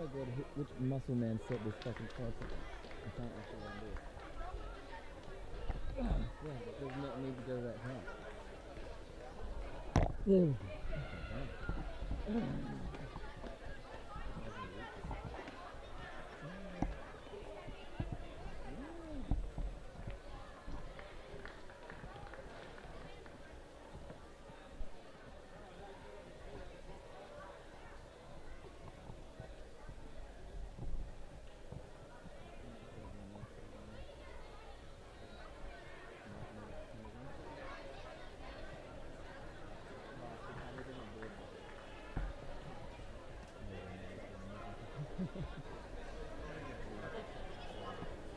gotta go to which muscle man set this fucking console. I can't actually undo it. Yeah, it does not need to go that fast. There.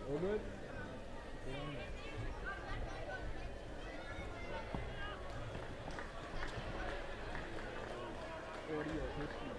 All good? Audio history.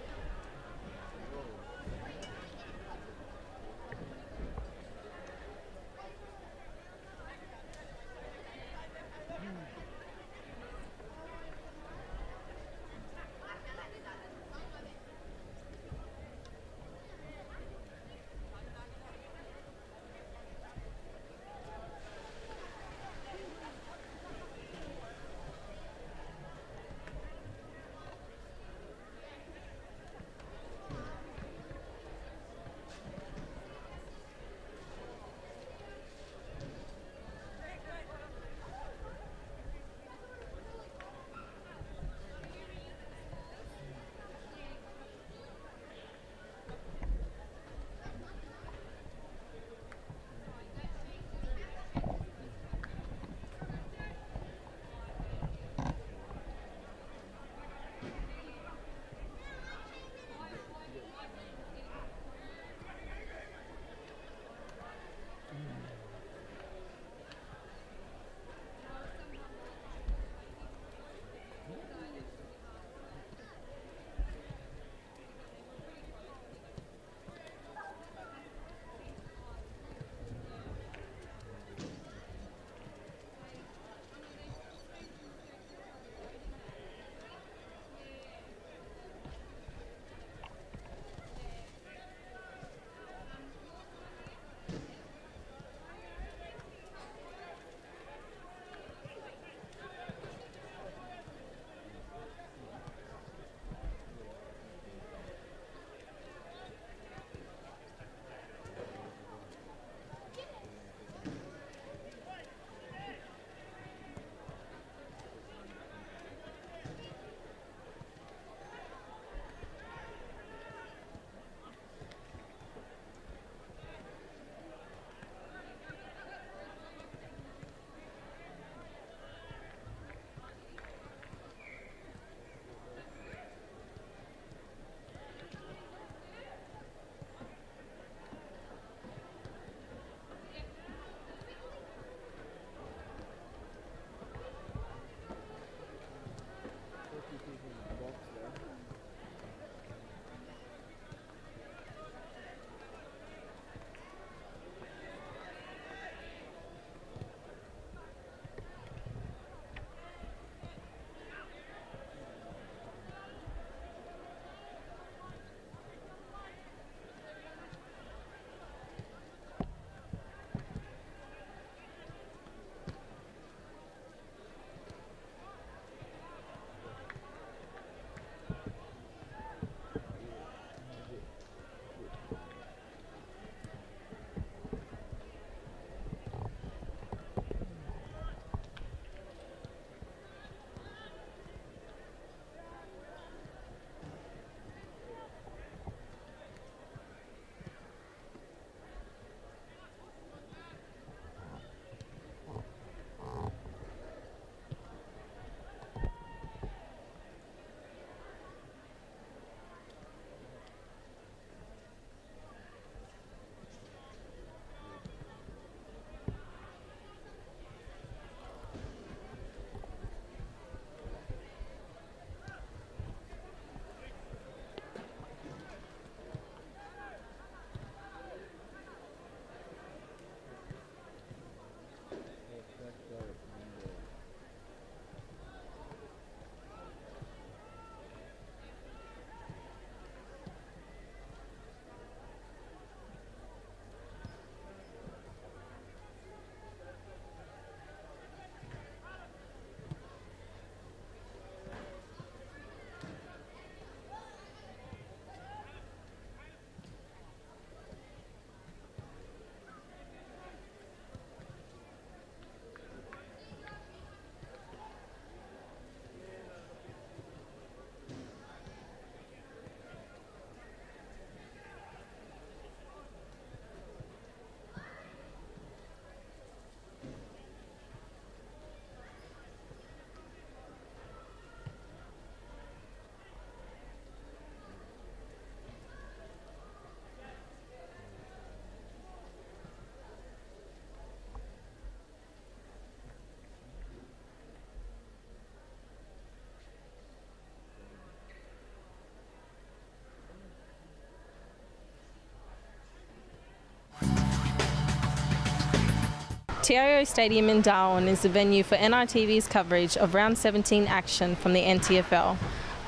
TIO Stadium in Darwin is the venue for NITV's coverage of Round 17 action from the NTFL.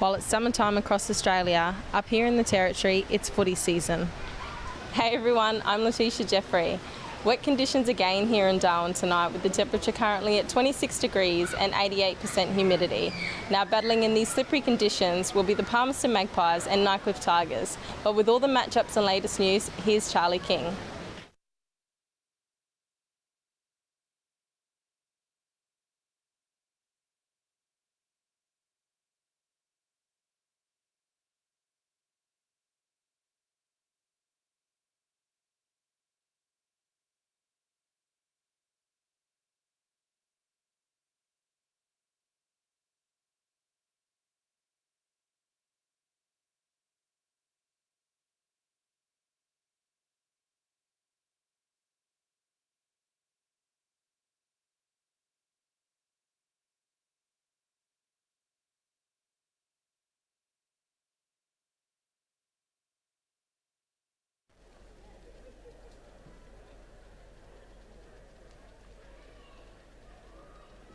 While it's summertime across Australia, up here in the Territory, it's footy season. Hey everyone, I'm Letitia Jeffrey. Wet conditions again here in Darwin tonight, with the temperature currently at 26 degrees and 88% humidity. Now battling in these slippery conditions will be the Palmerston Magpies and Nightcliff Tigers. But with all the matchups and latest news, here's Charlie King.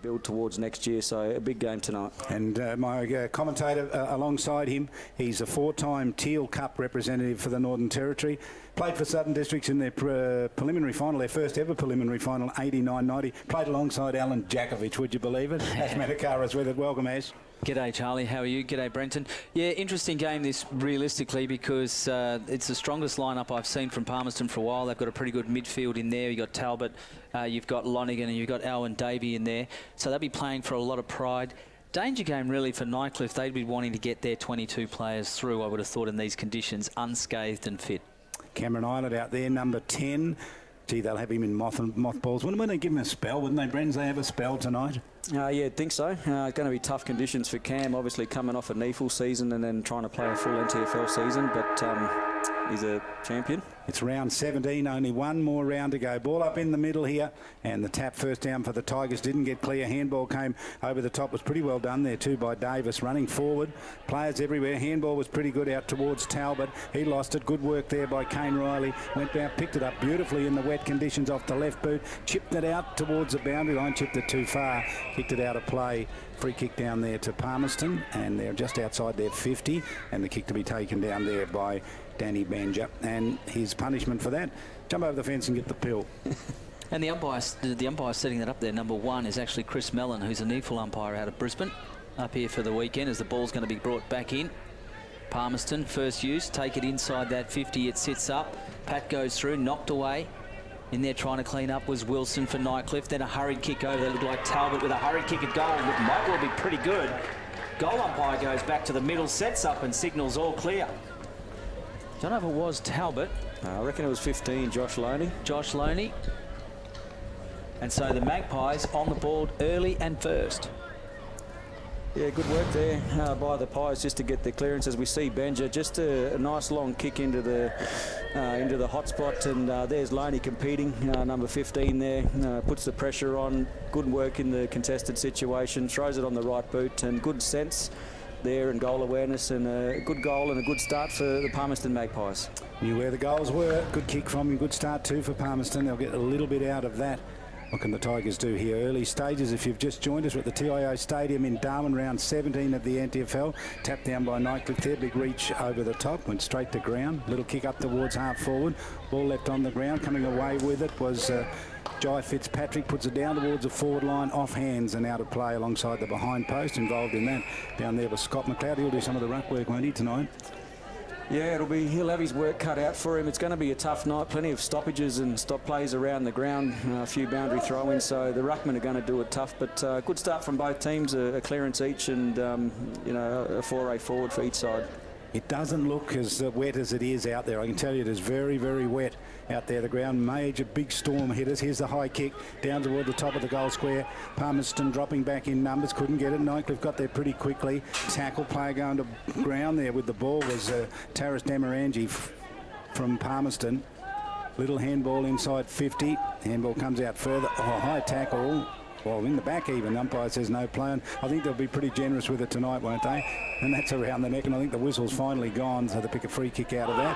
Build towards next year, so a big game tonight. And my commentator alongside him, he's a four-time Teal Cup representative for the Northern Territory. Played for Southern Districts in their preliminary final, their first ever preliminary final, 89-90. Played alongside Alan Jakovich, would you believe it? Ash Matakara's with it. Welcome, Ash. G'day Charlie, how are you? G'day Brenton. Yeah, interesting game this realistically, because it's the strongest lineup I've seen from Palmerston for a while. They've got a pretty good midfield in there. You've got Talbot, you've got Lonigan, and you've got Alwyn Davey in there. So they'll be playing for a lot of pride. Danger game really for Nightcliff. They'd be wanting to get their 22 players through, I would have thought, in these conditions, unscathed and fit. Cameron Island out there, number 10. Gee, they'll have him in mothballs. Wouldn't they give him a spell, wouldn't they, Brens? They have a spell tonight? Yeah, I think so. It's going to be tough conditions for Cam, obviously coming off a NEFL season and then trying to play a full NTFL season, but he's a champion. It's round 17, only one more round to go. Ball up in the middle here, and the tap first down for the Tigers didn't get clear. Handball came over the top, was pretty well done there too by Davis, running forward. Players everywhere. Handball was pretty good out towards Talbot. He lost it. Good work there by Kane Riley. Went down, picked it up beautifully in the wet conditions off the left boot, chipped it out towards the boundary line, chipped it too far, kicked it out of play. Free kick down there to Palmerston, and they're just outside their 50, and the kick to be taken down there by Danny Banja, and his punishment for that, jump over the fence and get the pill. And the umpire setting that up there, number 1, is actually Chris Mellon, who's a NEFL umpire out of Brisbane, up here for the weekend as the ball's going to be brought back in. Palmerston, first use, take it inside that 50, it sits up, Pat goes through, knocked away. In there trying to clean up was Wilson for Nightcliff, then a hurried kick over, that looked like Talbot with a hurried kick at goal, and it might well be pretty good. Goal umpire goes back to the middle, sets up and signals all clear. Don't know if it was Talbot. I reckon it was 15, Josh Loney. Josh Loney. And so the Magpies on the board early and first. Yeah, good work there by the Pies just to get the clearance. As we see Benja, just a nice long kick into the hot spot, and there's Loney competing, number 15 there, puts the pressure on. Good work in the contested situation, throws it on the right boot, and good sense there and goal awareness, and a good goal and a good start for the Palmerston Magpies. Knew where the goals were. Good kick from him, good start too for Palmerston. They'll get a little bit out of that. What can the Tigers do here? Early stages, if you've just joined us, we're at the TIO Stadium in Darwin, round 17 of the NTFL. Tapped down by Nightcliff there, big reach over the top, went straight to ground. Little kick up towards half forward. Ball left on the ground, coming away with it was Jai Fitzpatrick, puts it down towards the forward line, off hands and out of play alongside the behind post. Involved in that down there was Scott McLeod. He'll do some of the ruck work, won't he, tonight? Yeah, he'll have his work cut out for him. It's going to be a tough night, plenty of stoppages and stop plays around the ground, a few boundary throw-ins, so the ruckmen are going to do it tough, but good start from both teams, a clearance each, and a foray forward for each side. It doesn't look as wet as it is out there. I can tell you it is very, very wet out there. The ground, major big storm hit us. Here's the high kick down toward the top of the goal square. Palmerston dropping back in numbers, couldn't get it. Nightcliff got there pretty quickly. Tackle player going to ground there with the ball was Taris Damarangi from Palmerston. Little handball inside 50. Handball comes out further. Oh, high tackle. Well, in the back even, umpire says no play. And I think they'll be pretty generous with it tonight, won't they? And that's around the neck, and I think the whistle's finally gone, so they pick a free kick out of that.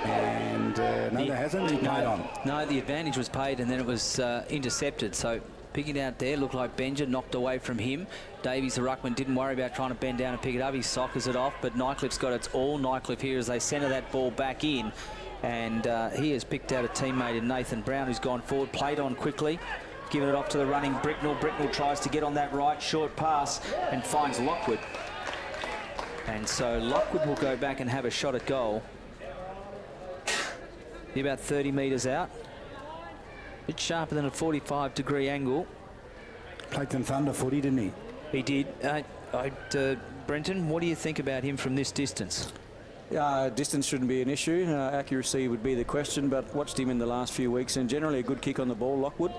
And no, there hasn't. He played on. No, the advantage was paid and then it was intercepted. So picking it out there, looked like Benja knocked away from him. Davies, the ruckman, didn't worry about trying to bend down and pick it up. He soccers it off, but Nightcliff's got its all. Nightcliff here as they centre that ball back in. And he has picked out a teammate in Nathan Brown, who's gone forward, played on quickly, given it off to the running Bricknell. Bricknell tries to get on that right short pass and finds Lockwood. And so Lockwood will go back and have a shot at goal. Be about 30 metres out. A bit sharper than a 45-degree angle. Played some thunder footy, didn't he? He did. Brenton, what do you think about him from this distance? Distance shouldn't be an issue. Accuracy would be the question, but watched him in the last few weeks and generally a good kick on the ball, Lockwood.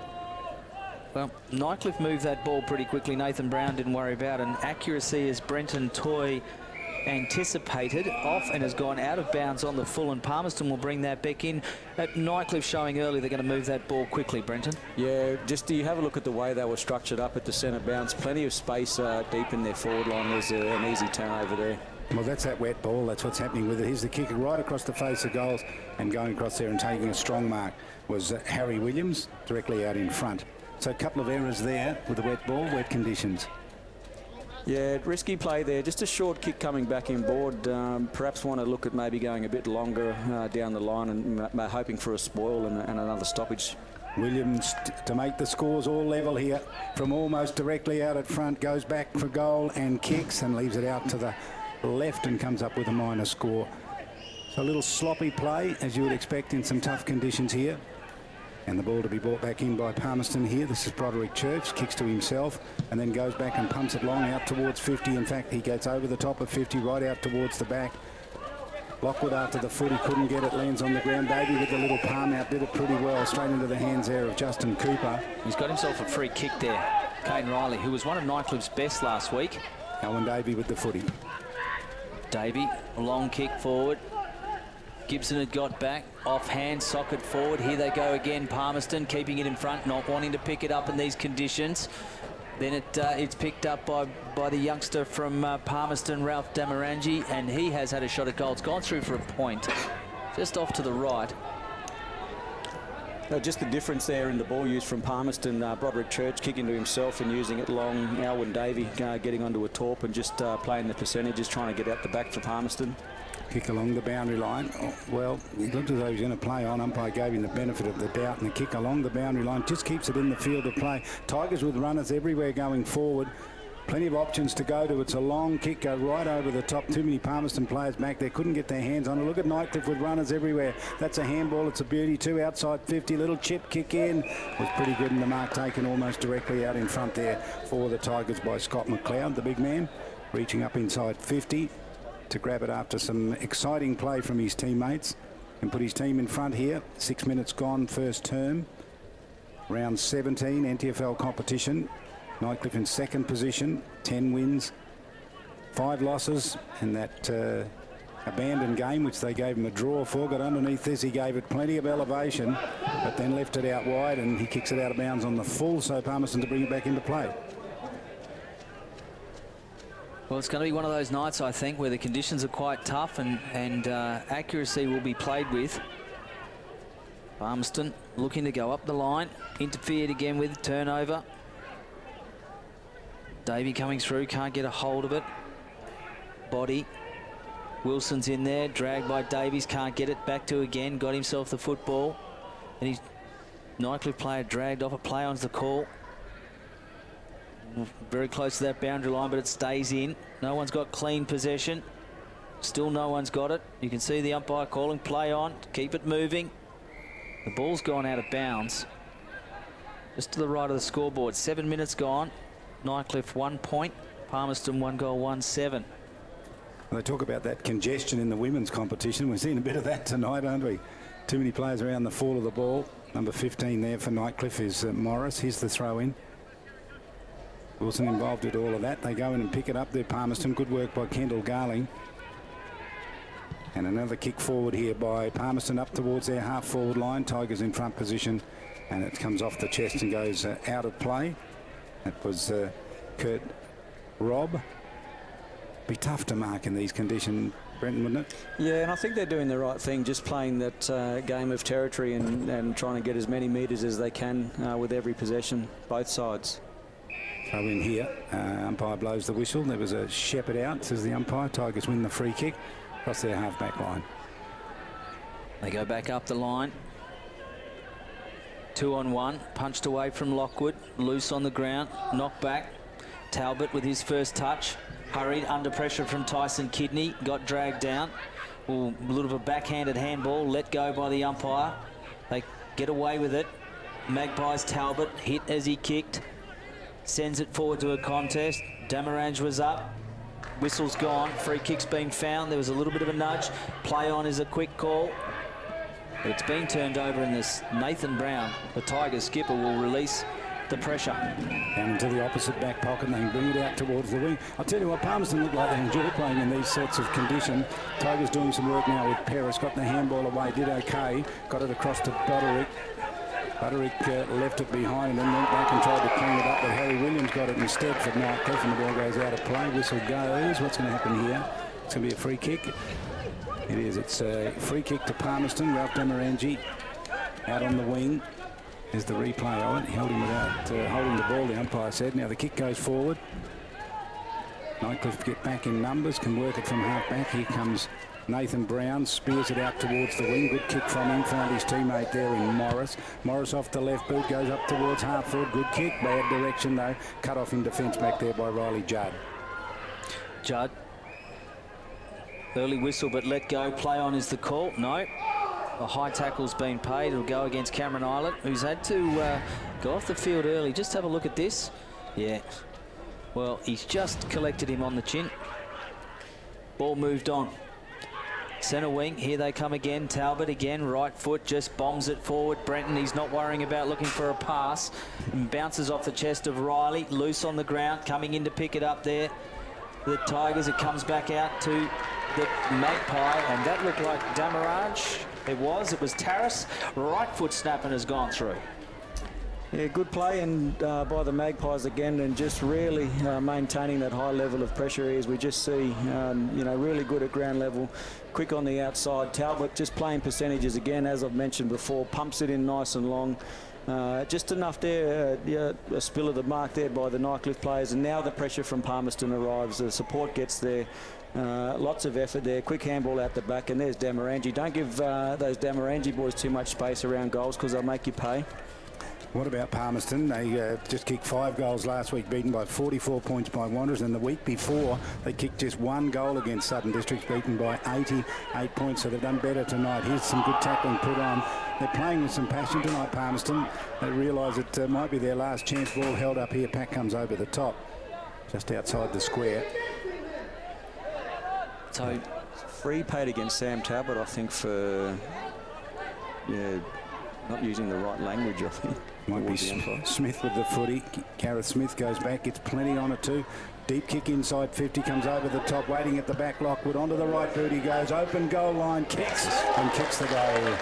Well, Nightcliff moved that ball pretty quickly. Nathan Brown didn't worry about it. And accuracy, as Brenton Toy anticipated, off and has gone out of bounds on the full, and Palmerston will bring that back in. Nightcliff showing early they're going to move that ball quickly, Brenton. Yeah, just you have a look at the way they were structured up at the centre bounce. Plenty of space deep in their forward line. There's an easy turnover there. Well, that's that wet ball. That's what's happening with it. Here's the kicker right across the face of goals, and going across there and taking a strong mark was Harry Williams, directly out in front. So a couple of errors there with the wet ball, wet conditions. Yeah, risky play there. Just a short kick coming back inboard. Perhaps want to look at maybe going a bit longer down the line and hoping for a spoil and another stoppage. Williams to make the scores all level here from almost directly out at front, goes back for goal and kicks and leaves it out to the left and comes up with a minor score. So a little sloppy play, as you would expect in some tough conditions here. And the ball to be brought back in by Palmerston here. This is Broderick Church, kicks to himself and then goes back and pumps it long out towards 50. In fact, he gets over the top of 50, right out towards the back. Lockwood after the foot, he couldn't get it, lands on the ground. Davey with the little palm out, did it pretty well, straight into the hands there of Justin Cooper. He's got himself a free kick there. Kane Riley, who was one of Nightcliff's best last week. Alan Davey with the footy. Davey, a long kick forward. Gibson had got back, offhand, socket forward. Here they go again, Palmerston keeping it in front, not wanting to pick it up in these conditions. Then it's picked up by the youngster from Palmerston, Ralph Damarangi, and he has had a shot at goal. It's gone through for a point, just off to the right. Just the difference there in the ball use from Palmerston. Broderick Church kicking to himself and using it long. Alwyn Davey getting onto a torp and just playing the percentages, trying to get out the back for Palmerston. Kick along the boundary line. Oh, well, he looked as though he was going to play on. Umpire gave him the benefit of the doubt, and the kick along the boundary line just keeps it in the field of play. Tigers with runners everywhere going forward. Plenty of options to go to. It's a long kick, go right over the top. Too many Palmerston players back there. Couldn't get their hands on it. Look at Nightcliff with runners everywhere. That's a handball. It's a beauty too. Outside 50. Little chip kick in. Was pretty good, and the mark taken almost directly out in front there for the Tigers by Scott McLeod, the big man, reaching up inside 50 to grab it after some exciting play from his teammates and put his team in front here. 6 minutes gone, first term. Round 17, NTFL competition. Nightcliff in second position, 10 wins, 5 losses, and that abandoned game, which they gave him a draw for, got underneath this. He gave it plenty of elevation, but then left it out wide, and he kicks it out of bounds on the full, so Palmerston to bring it back into play. Well, it's going to be one of those nights, I think, where the conditions are quite tough and accuracy will be played with. Palmerston looking to go up the line, interfered again with turnover. Davey coming through, can't get a hold of it. Body. Wilson's in there, dragged by Davies, can't get it back to again, got himself the football. And his Nightcliff player dragged off, a play on's the call. Very close to that boundary line, but it stays in. No one's got clean possession. Still no one's got it. You can see the umpire calling play on, keep it moving. The ball's gone out of bounds. Just to the right of the scoreboard, 7 minutes gone. Nightcliff 1 point, Palmerston 1 goal, 1-7. They talk about that congestion in the women's competition. We're seeing a bit of that tonight, aren't we? Too many players around the fall of the ball. Number 15 there for Nightcliff is Morris. Here's the throw in. Wilson involved with all of that. They go in and pick it up there, Palmerston. Good work by Kendall Garling. And another kick forward here by Palmerston up towards their half-forward line. Tigers in front position. And it comes off the chest and goes out of play. That was Kurt Robb. Be tough to mark in these conditions. Brenton, wouldn't it? Yeah, and I think they're doing the right thing, just playing that game of territory and trying to get as many metres as they can with every possession, both sides. Throw in here. Umpire blows the whistle. There was a shepherd out, says the umpire. Tigers win the free kick across their half-back line. They go back up the line. 2-on-1, punched away from Lockwood, loose on the ground, knocked back. Talbot with his first touch, hurried under pressure from Tyson Kidney, got dragged down. Ooh, a little bit of a backhanded handball, let go by the umpire. They get away with it. Magpies Talbot hit as he kicked, sends it forward to a contest. Damerange was up, whistle's gone, free kick's been found. There was a little bit of a nudge. Play on is a quick call, but it's been turned over, and this Nathan Brown, the Tigers skipper, will release the pressure. Down into the opposite back pocket, and they can bring it out towards the wing. I'll tell you what, Palmerston look like they enjoy playing in these sorts of conditions. Tigers doing some work now with Paris, got the handball away, did okay, got it across to Broderick. Broderick left it behind and went back and tried to clean it up, but Harry Williams got it instead for Nightcliff, and the ball goes out of play. Whistle goes. What's going to happen here? It's going to be a free kick. It is. It's a free kick to Palmerston. Ralph Damerange out on the wing. There's the replay of it. Held him without holding the ball, the umpire said. Now the kick goes forward. Nightcliff get back in numbers, can work it from half back. Here comes Nathan Brown, spears it out towards the wing. Good kick from him, found his teammate there in Morris. Morris off the left boot, goes up towards half forward. Good kick, bad direction though. Cut off in defence back there by Riley Judd. Judd. Early whistle, but let go. Play on is the call. No. A high tackle's been paid. It'll go against Cameron Islet, who's had to go off the field early. Just have a look at this. Yeah. Well, he's just collected him on the chin. Ball moved on. Centre wing, here they come again. Talbot again, right foot, just bombs it forward. Brenton, he's not worrying about looking for a pass. And bounces off the chest of Riley, loose on the ground, coming in to pick it up there. The Tigers, it comes back out to the Magpie, and that looked like Damerange. It was Terrace. Right foot snapping has gone through. Yeah, good play and by the Magpies again, and just really maintaining that high level of pressure as we just see, you know, really good at ground level, quick on the outside. Talbot just playing percentages again, as I've mentioned before, pumps it in nice and long. Just enough there, a spill of the mark there by the Nightcliff players, and now the pressure from Palmerston arrives. The support gets there. Lots of effort there. Quick handball out the back, and there's Damerange. Don't give those Damerange boys too much space around goals, because they'll make you pay. What about Palmerston? They just kicked 5 goals last week, beaten by 44 points by Wanderers, and the week before they kicked just 1 goal against Southern Districts, beaten by 88 points, so they've done better tonight. Here's some good tackling put on. They're playing with some passion tonight, Palmerston. They realise it might be their last chance. Ball held up here. Pack comes over the top, just outside the square. So free paid against Sam Talbot, I think, for not using the right language, I think. Might be Smith with the footy. Gareth Smith goes back, gets plenty on it too. Deep kick inside 50, comes over the top, waiting at the back. Lockwood onto the right boot, he goes, open goal line, kicks and kicks the goal.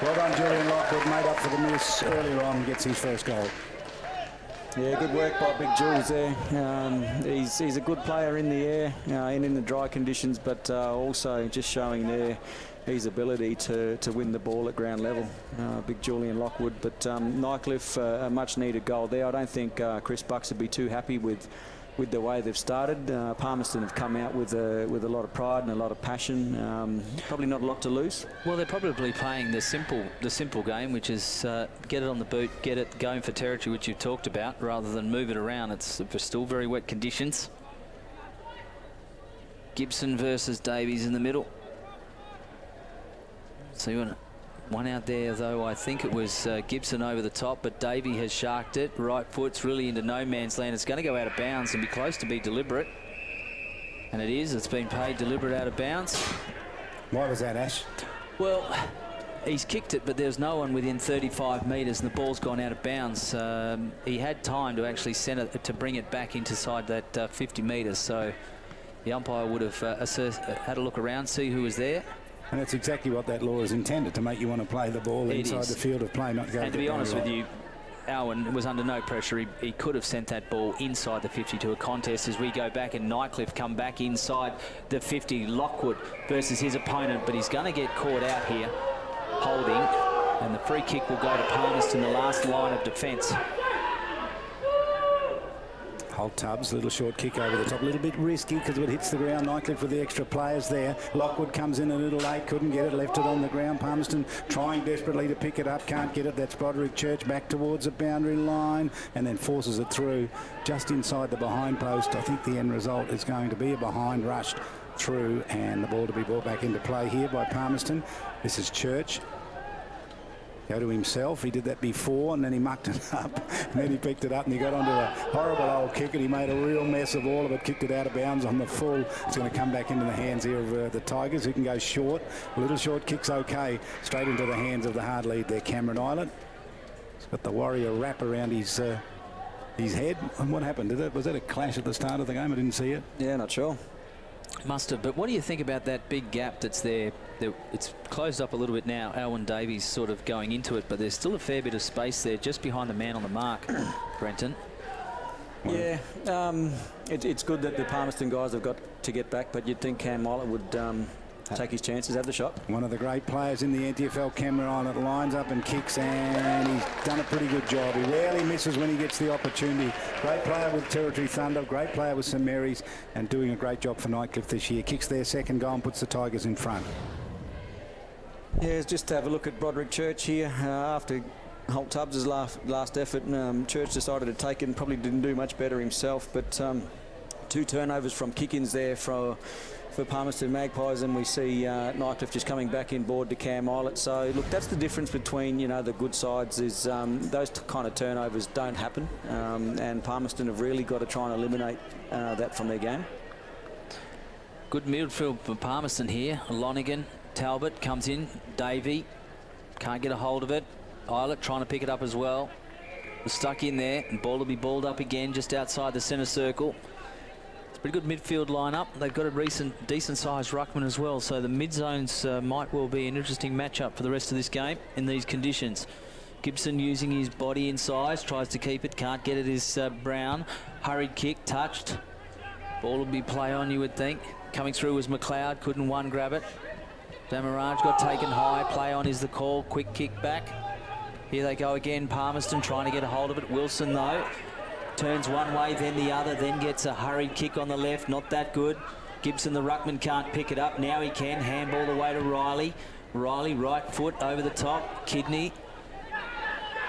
Well done, Julian Lockwood, made up for the miss earlier on, gets his first goal. Yeah, good work by Big Jules there. He's a good player in the air and in the dry conditions, but also just showing there his ability to win the ball at ground level. Big Julian Lockwood, but Nightcliff, a much needed goal there. I don't think Chris Bucks would be too happy with the way they've started. Palmerston have come out with a lot of pride and a lot of passion. Probably not a lot to lose. Well, they're probably playing the simple game, which is get it on the boot, get it going for territory, which you've talked about, rather than move it around. It's still very wet conditions. Gibson versus Davies in the middle. So you want one out there, though. I think it was Gibson over the top, but Davey has sharked it. Right foot's really into no man's land. It's going to go out of bounds and be close to be deliberate. And it is. It's been paid deliberate out of bounds. Why was that, Ash? Well, he's kicked it, but there's no one within 35 metres, and the ball's gone out of bounds. He had time to actually send it to bring it back inside that 50 metres. So the umpire would have had a look around, see who was there. And that's exactly what that law is intended, to make you want to play the ball inside the field of play, not go. And to be honest with you, Alwyn was under no pressure. He could have sent that ball inside the 50 to a contest as we go back, and Nightcliff come back inside the 50. Lockwood versus his opponent, but he's going to get caught out here, holding, and the free kick will go to Palmerston, the last line of defence. Holt Tubbs, little short kick over the top, a little bit risky because it hits the ground. Nightcliff with the extra players there. Lockwood comes in a little late, couldn't get it, left it on the ground. Palmerston trying desperately to pick it up, can't get it. That's Broderick Church back towards the boundary line and then forces it through just inside the behind post. I think the end result is going to be a behind rushed through, and the ball to be brought back into play here by Palmerston. This is Church. Go to himself. He did that before and then he mucked it up and then he picked it up and he got onto a horrible old kick and he made a real mess of all of it, kicked it out of bounds on the full. It's going to come back into the hands here of the Tigers, who can go short. A little short kick's okay. Straight into the hands of the hard lead there, Cameron Islet. He's got the Warrior wrap around his head. And what happened? Was that a clash at the start of the game? I didn't see it. Yeah, not sure. Must have. But what do you think about that big gap that's there? It's closed up a little bit now. Alwyn Davies sort of going into it, but there's still a fair bit of space there just behind the man on the mark, Brenton. Yeah, it's good that the Palmerston guys have got to get back, but you'd think Cam Mollett would take his chances, have the shot. One of the great players in the NTFL, Cameron Islet, lines up and kicks, and he's done a pretty good job. He rarely misses when he gets the opportunity. Great player with Territory Thunder, great player with St Mary's, and doing a great job for Nightcliff this year. Kicks their second goal and puts the Tigers in front. Yeah, just to have a look at Broderick Church here. After Holt Tubbs' last effort, Church decided to take it and probably didn't do much better himself, but 2 turnovers from kick-ins there for Palmerston Magpies, and we see Nightcliff just coming back in board to Cam Islet. So look, that's the difference between, you know, the good sides is those kind of turnovers don't happen, and Palmerston have really got to try and eliminate that from their game. Good midfield for Palmerston here. Lonigan, Talbot comes in, Davey can't get a hold of it. Islet trying to pick it up as well. Stuck in there, and ball will be balled up again just outside the centre circle. Pretty good midfield lineup. They've got a decent-sized ruckman as well, so the mid-zones might well be an interesting matchup for the rest of this game in these conditions. Gibson using his body in size, tries to keep it, can't get it, is Brown. Hurried kick, touched. Ball will be play on, you would think. Coming through was McLeod, couldn't one grab it. Damaraj got taken high, play on is the call, quick kick back. Here they go again, Palmerston trying to get a hold of it. Wilson, though, turns one way, then the other, then gets a hurried kick on the left. Not that good. Gibson, the ruckman, can't pick it up. Now he can. Handball the way to Riley. Riley, right foot over the top. Kidney.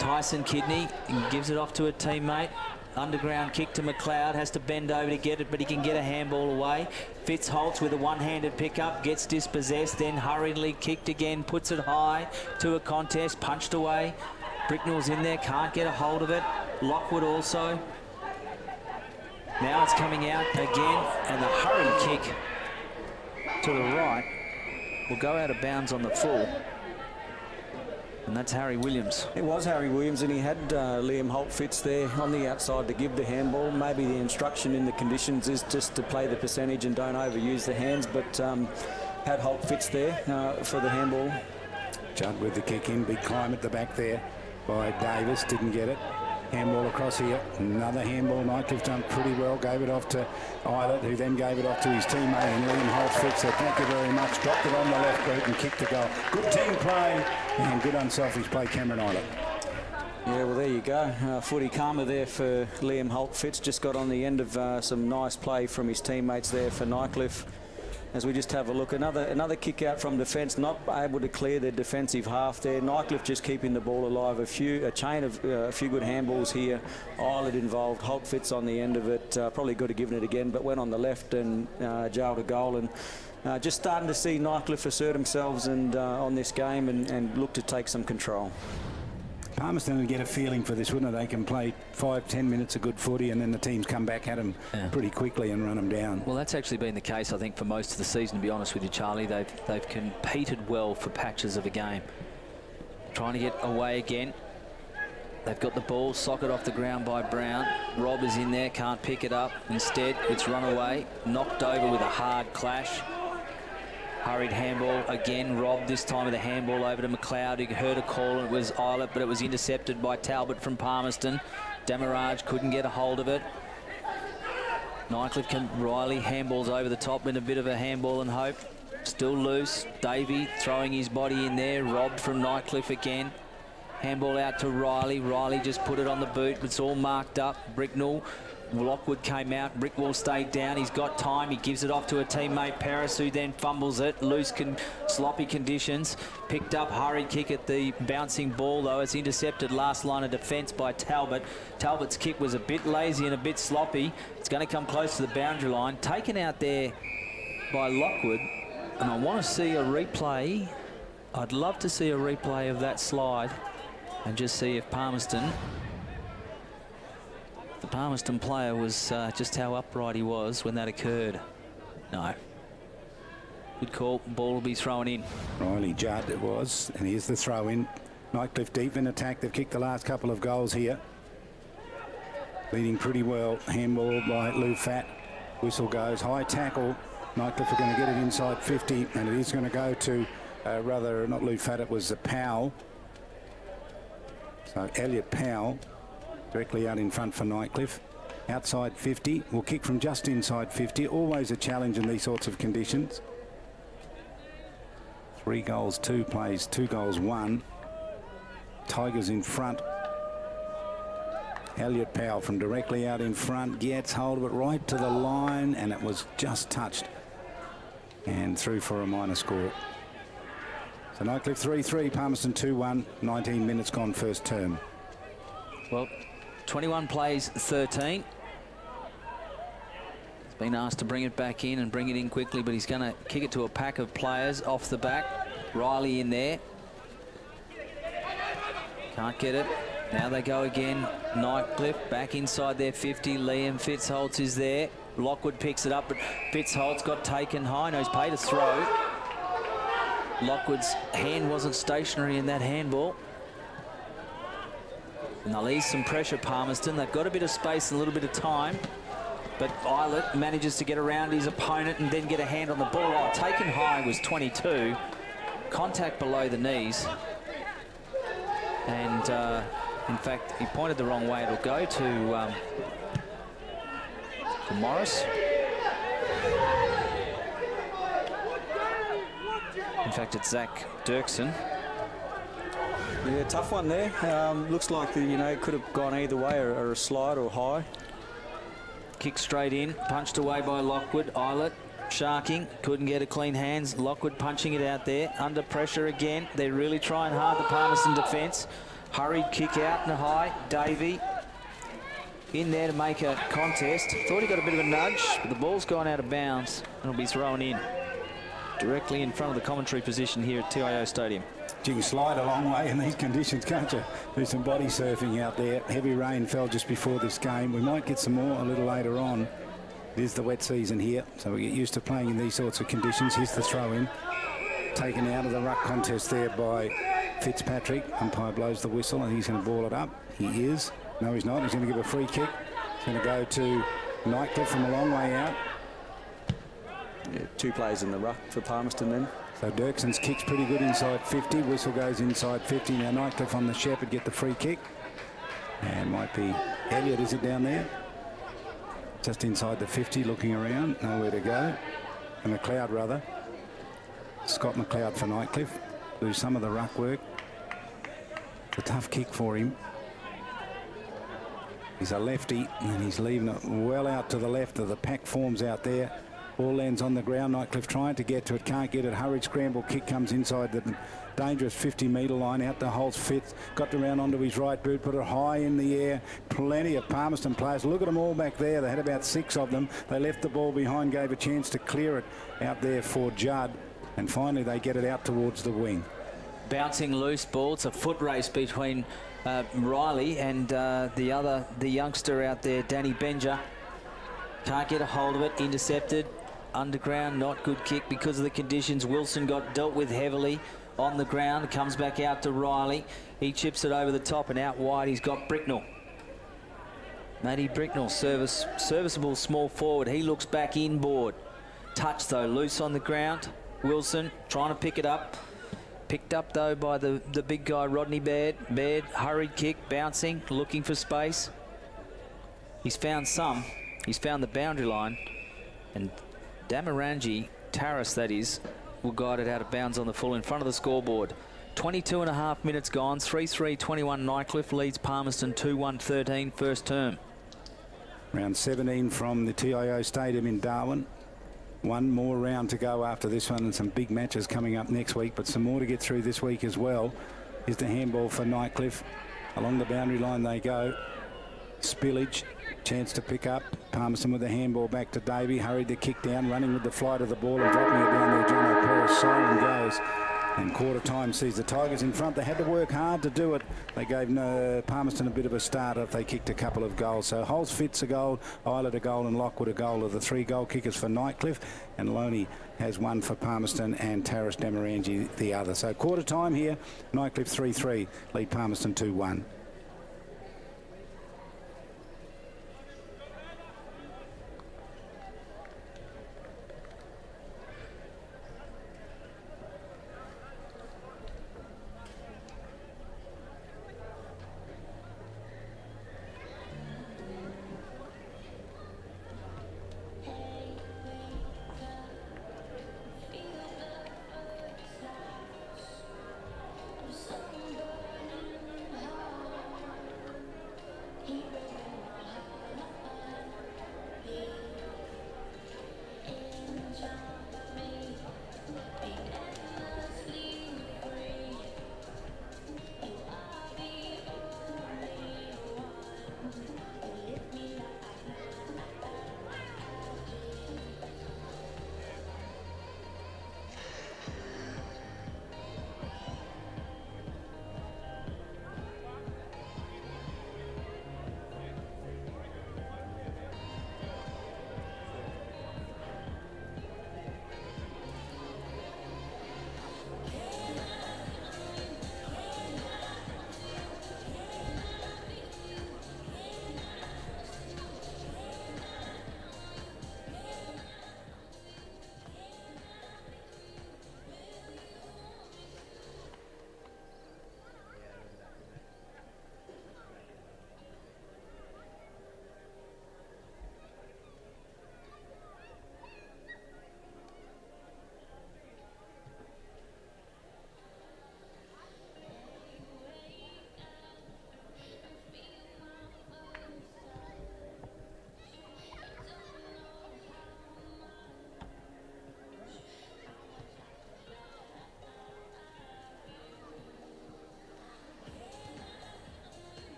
Tyson Kidney gives it off to a teammate. Underground kick to McLeod. Has to bend over to get it, but he can get a handball away. Fitzholtz with a one-handed pickup. Gets dispossessed, then hurriedly kicked again. Puts it high to a contest. Punched away. Bricknell's in there. Can't get a hold of it. Lockwood also. Now it's coming out again, and the hurried kick to the right will go out of bounds on the full. And that's Harry Williams. It was Harry Williams, and he had Liam Holt Fitz there on the outside to give the handball. Maybe the instruction in the conditions is just to play the percentage and don't overuse the hands, but had Holt Fitz there for the handball. Judd with the kick in, big climb at the back there by Davis, didn't get it. Handball across here, another handball. Nightcliff done pretty well, gave it off to Islet, who then gave it off to his teammate, and Liam Holt Fitz said thank you very much, dropped it on the left boot and kicked the goal. Good team play and good unselfish play, Cameron Islet. Yeah, well, there you go. Footy karma there for Liam Holt Fitz. Just got on the end of some nice play from his teammates there for Nightcliff. As we just have a look, another kick out from defence, not able to clear their defensive half there. Nightcliff just keeping the ball alive. A few good handballs here. Islet involved. Holt Fitz on the end of it. Probably could have given it again, but went on the left and jailed a goal. And just starting to see Nightcliff assert themselves and on this game and look to take some control. Palmerston would get a feeling for this, wouldn't it? They can play 5-10 minutes of good footy and then the teams come back at them pretty quickly and run them down. Well, that's actually been the case, I think, for most of the season, to be honest with you, Charlie. They've competed well for patches of a game. Trying to get away again. They've got the ball, socket off the ground by Brown. Rob is in there, can't pick it up. Instead, it's run away, knocked over with a hard clash. Hurried handball again, robbed this time of the handball over to McLeod, who heard a call, and it was Eilert, but it was intercepted by Talbot from Palmerston. Damiraj couldn't get a hold of it. Nightcliff Riley handballs over the top in a bit of a handball and hope. Still loose. Davey throwing his body in there, robbed from Nightcliff again. Handball out to Riley. Riley just put it on the boot. It's all marked up. Bricknell. Lockwood came out. Brickwell stayed down. He's got time. He gives it off to a teammate, Paris, who then fumbles it. Loose, sloppy conditions. Picked up, hurried kick at the bouncing ball, though. It's intercepted last line of defence by Talbot. Talbot's kick was a bit lazy and a bit sloppy. It's going to come close to the boundary line. Taken out there by Lockwood. And I want to see a replay. I'd love to see a replay of that slide and just see if the Palmerston player was just how upright he was when that occurred. No. Good call. Ball will be thrown in. Riley Judd it was, and here's the throw in. Nightcliff deep in attack. They've kicked the last couple of goals here. Leading pretty well. Handball by Lou Fat. Whistle goes. High tackle. Nightcliff are going to get it inside 50, and it is going to go to, rather, not Lou Fat, it was Powell. So Elliot Powell directly out in front for Nightcliff. Outside 50, will kick from just inside 50. Always a challenge in these sorts of conditions. 3 goals, 2 plays, 2 goals, 1. Tigers in front. Elliot Powell from directly out in front gets hold of it right to the line, and it was just touched and through for a minor score. So Nightcliff 3-3, Palmerston 2-1, 19 minutes gone first term. Well, 21 plays 13. He's been asked to bring it back in and bring it in quickly, but he's going to kick it to a pack of players off the back. Riley in there. Can't get it. Now they go again. Nightcliff back inside their 50. Liam Fitzholtz is there. Lockwood picks it up, but Fitzholtz got taken high. No, he's paid a throw. Lockwood's hand wasn't stationary in that handball. And they'll ease some pressure, Palmerston. They've got a bit of space and a little bit of time. But Eilert manages to get around his opponent and then get a hand on the ball. Oh, taken high was 22. Contact below the knees. And, in fact, he pointed the wrong way. It'll go to Morris. In fact, it's Zach Dirksen. Yeah, tough one there. Looks like it could have gone either way, or a slide or high. Kick straight in, punched away by Lockwood. Eilert sharking, couldn't get a clean hands. Lockwood punching it out there, under pressure again. They're really trying hard, the Palmerston defence. Hurried kick out and a high. Davey in there to make a contest. Thought he got a bit of a nudge, but the ball's gone out of bounds and will be thrown in directly in front of the commentary position here at TIO Stadium. You can slide a long way in these conditions, can't you? Do some body surfing out there. Heavy rain fell just before this game. We might get some more a little later on. It is the wet season here, so we get used to playing in these sorts of conditions. Here's the throw in. Taken out of the ruck contest there by Fitzpatrick. Umpire blows the whistle and he's going to ball it up. He is. No, he's not. He's going to give a free kick. It's going to go to Nightcliff from a long way out. Yeah, 2 plays in the ruck for Palmerston then. So Dirksen's kick's pretty good inside 50. Whistle goes inside 50. Now Nightcliff on the Shepherd get the free kick. And might be Elliot, is it down there? Just inside the 50, looking around. Nowhere to go. And McLeod, rather. Scott McLeod for Nightcliff. Do some of the ruck work. It's a tough kick for him. He's a lefty, and he's leaving it well out to the left of the pack forms out there. Ball lands on the ground. Nightcliff trying to get to it, can't get it. Hurried scramble kick comes inside the dangerous 50-metre line. Out the holes Fitz. Got around onto his right boot, put it high in the air. Plenty of Palmerston players. Look at them all back there. They had about 6 of them. They left the ball behind, gave a chance to clear it out there for Judd. And finally they get it out towards the wing. Bouncing loose ball. It's a foot race between Riley and the youngster out there, Danny Benja. Can't get a hold of it. Intercepted. Underground, not good kick because of the conditions. Wilson got dealt with heavily on the ground. Comes back out to Riley. He chips it over the top and out wide. He's got Bricknell. Matty Bricknell, serviceable small forward. He looks back inboard. Touch though, loose on the ground. Wilson trying to pick it up. Picked up, though, by the big guy, Rodney Baird. Baird, hurried kick, bouncing, looking for space. He's found some. He's found the boundary line. And Damarangi, Taras that is, will guide it out of bounds on the full in front of the scoreboard. 22.5 minutes gone. 3-3-21 Nightcliff leads Palmerston 2-1-13 first term. Round 17 from the TIO Stadium in Darwin. One more round to go after this one, and some big matches coming up next week, but some more to get through this week as well. Here's the handball for Nightcliff. Along the boundary line they go. Spillage, chance to pick up. Palmerston with the handball back to Davey. Hurried the kick down, running with the flight of the ball and dropping it down there. John O'Pera, siren goes. And quarter time sees the Tigers in front. They had to work hard to do it. They gave Palmerston a bit of a start if they kicked a couple of goals. So Holes Fitz a goal, Eilert a goal and Lockwood a goal are the 3 goal kickers for Nightcliff. And Loney has one for Palmerston and Taras Damarangi the other. So quarter time here, Nightcliff 3-3, lead Palmerston 2-1.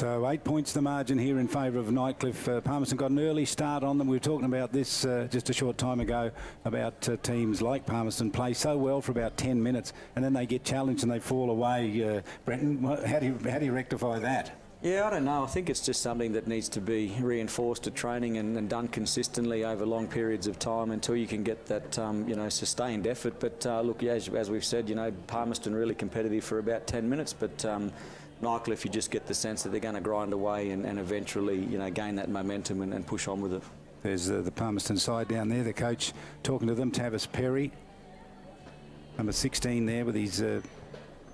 So 8 points the margin here in favour of Nightcliff. Palmerston got an early start on them. We were talking about this just a short time ago about teams like Palmerston play so well for about 10 minutes and then they get challenged and they fall away. Brenton, how do you rectify that? Yeah, I don't know. I think it's just something that needs to be reinforced at training and done consistently over long periods of time until you can get that, sustained effort. But look, as we've said, Palmerston really competitive for about 10 minutes, but Nightcliff, you just get the sense that they're going to grind away and eventually, gain that momentum and push on with it. There's the Palmerston side down there. The coach talking to them, Tavis Perry, number 16 there with his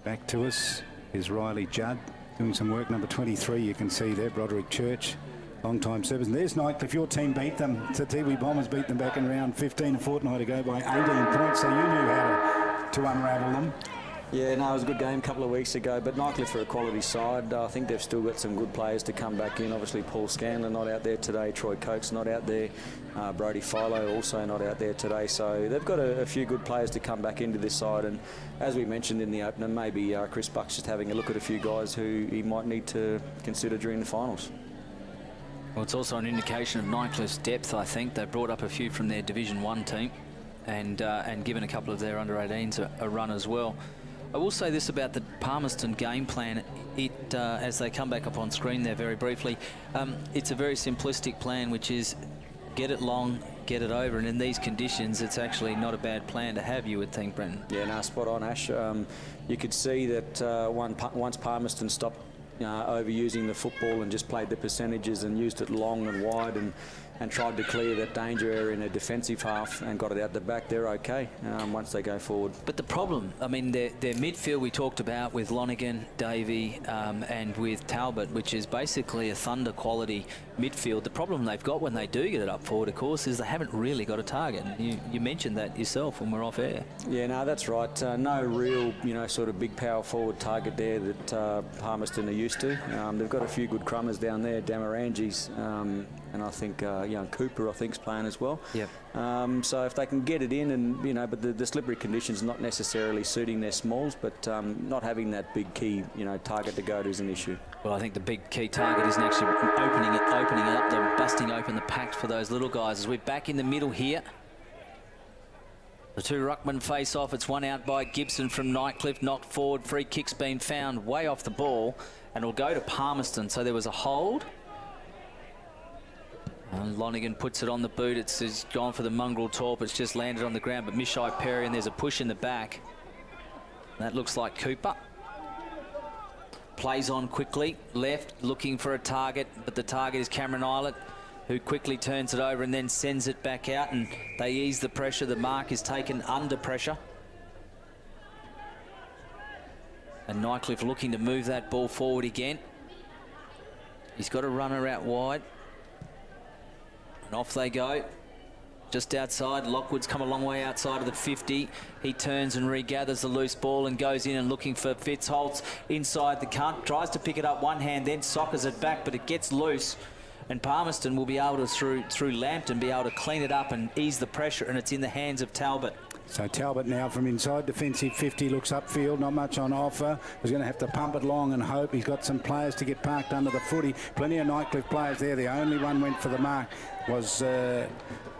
back to us. Is Riley Judd doing some work. Number 23, you can see there, Broderick Church, long-time service. And there's Nightcliff. Your team beat them. The Tiwi Bombers beat them back in round 15 a fortnight ago by 18 points, so you knew how to unravel them. Yeah, no, it was a good game a couple of weeks ago, but Nightcliff are a quality side. I think they've still got some good players to come back in. Obviously, Paul Scanlon not out there today. Troy Coates not out there. Brody Philo also not out there today. So they've got a few good players to come back into this side. And as we mentioned in the opener, maybe Chris Buck's just having a look at a few guys who he might need to consider during the finals. Well, it's also an indication of Nightcliff's depth, I think. They brought up a few from their Division 1 team and given a couple of their under-18s a run as well. I will say this about the Palmerston game plan. As they come back up on screen there very briefly, it's a very simplistic plan, which is get it long, get it over. And in these conditions, it's actually not a bad plan to have, you would think, Brenton. Yeah, no, spot on, Ash. You could see that once Palmerston stopped overusing the football and just played the percentages and used it long and wide and tried to clear that danger area in a defensive half and got it out the back, they're okay once they go forward. But the problem, I mean, their midfield we talked about with Lonergan, Davey and with Talbot, which is basically a Thunder quality midfield. The problem they've got when they do get it up forward, of course, is they haven't really got a target. You mentioned that yourself when we're off air. Yeah, no, that's right. No real, sort of big power forward target there that Palmerston are used to. They've got a few good crummers down there, Damarangi's, and I think young Cooper, I think, is playing as well. Yep. So if they can get it in, and but the slippery conditions not necessarily suiting their smalls, but not having that big key, target to go to is an issue. Well, I think the big key target isn't actually opening it up, them busting open the packs for those little guys. As we're back in the middle here, the two ruckmen face off. It's one out by Gibson from Nightcliff, knocked forward. Free kick's been found way off the ball, and it'll go to Palmerston. So there was a hold. Lonergan puts it on the boot. It's gone for the mongrel torp. It's just landed on the ground, but Mishai Perry, and there's a push in the back. That looks like Cooper. Plays on quickly, left, looking for a target, but the target is Cameron Islet, who quickly turns it over and then sends it back out, and they ease the pressure. The mark is taken under pressure. And Nightcliff looking to move that ball forward again. He's got a runner out wide. And off they go. Just outside, Lockwood's come a long way outside of the 50. He turns and regathers the loose ball and goes in and looking for Fitzholtz inside the cunt. Tries to pick it up one hand, then soccers it back, but it gets loose. And Palmerston will be able to, through Lambton, be able to clean it up and ease the pressure, and it's in the hands of Talbot. So Talbot now from inside defensive 50, looks upfield, not much on offer. He's going to have to pump it long and hope. He's got some players to get parked under the footy. Plenty of Nightcliff players there. The only one went for the mark was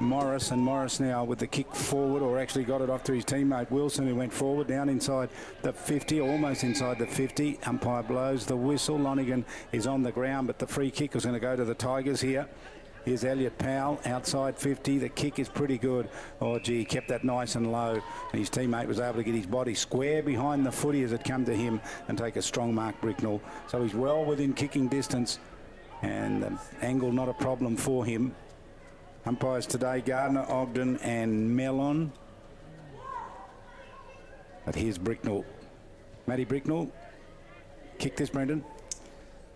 Morris, and Morris now with the kick forward, or actually got it off to his teammate Wilson, who went forward down inside the 50, almost inside the 50. Umpire blows the whistle. Lonergan is on the ground, but the free kick was going to go to the Tigers here. Here's Elliot Powell outside 50. The kick is pretty good. Oh, gee, he kept that nice and low. And his teammate was able to get his body square behind the footy as it come to him and take a strong mark, Bricknell. So he's well within kicking distance, and the angle not a problem for him. Umpires today, Gardner, Ogden and Mellon. But here's Bricknell. Matty Bricknell. Kick this, Brendan.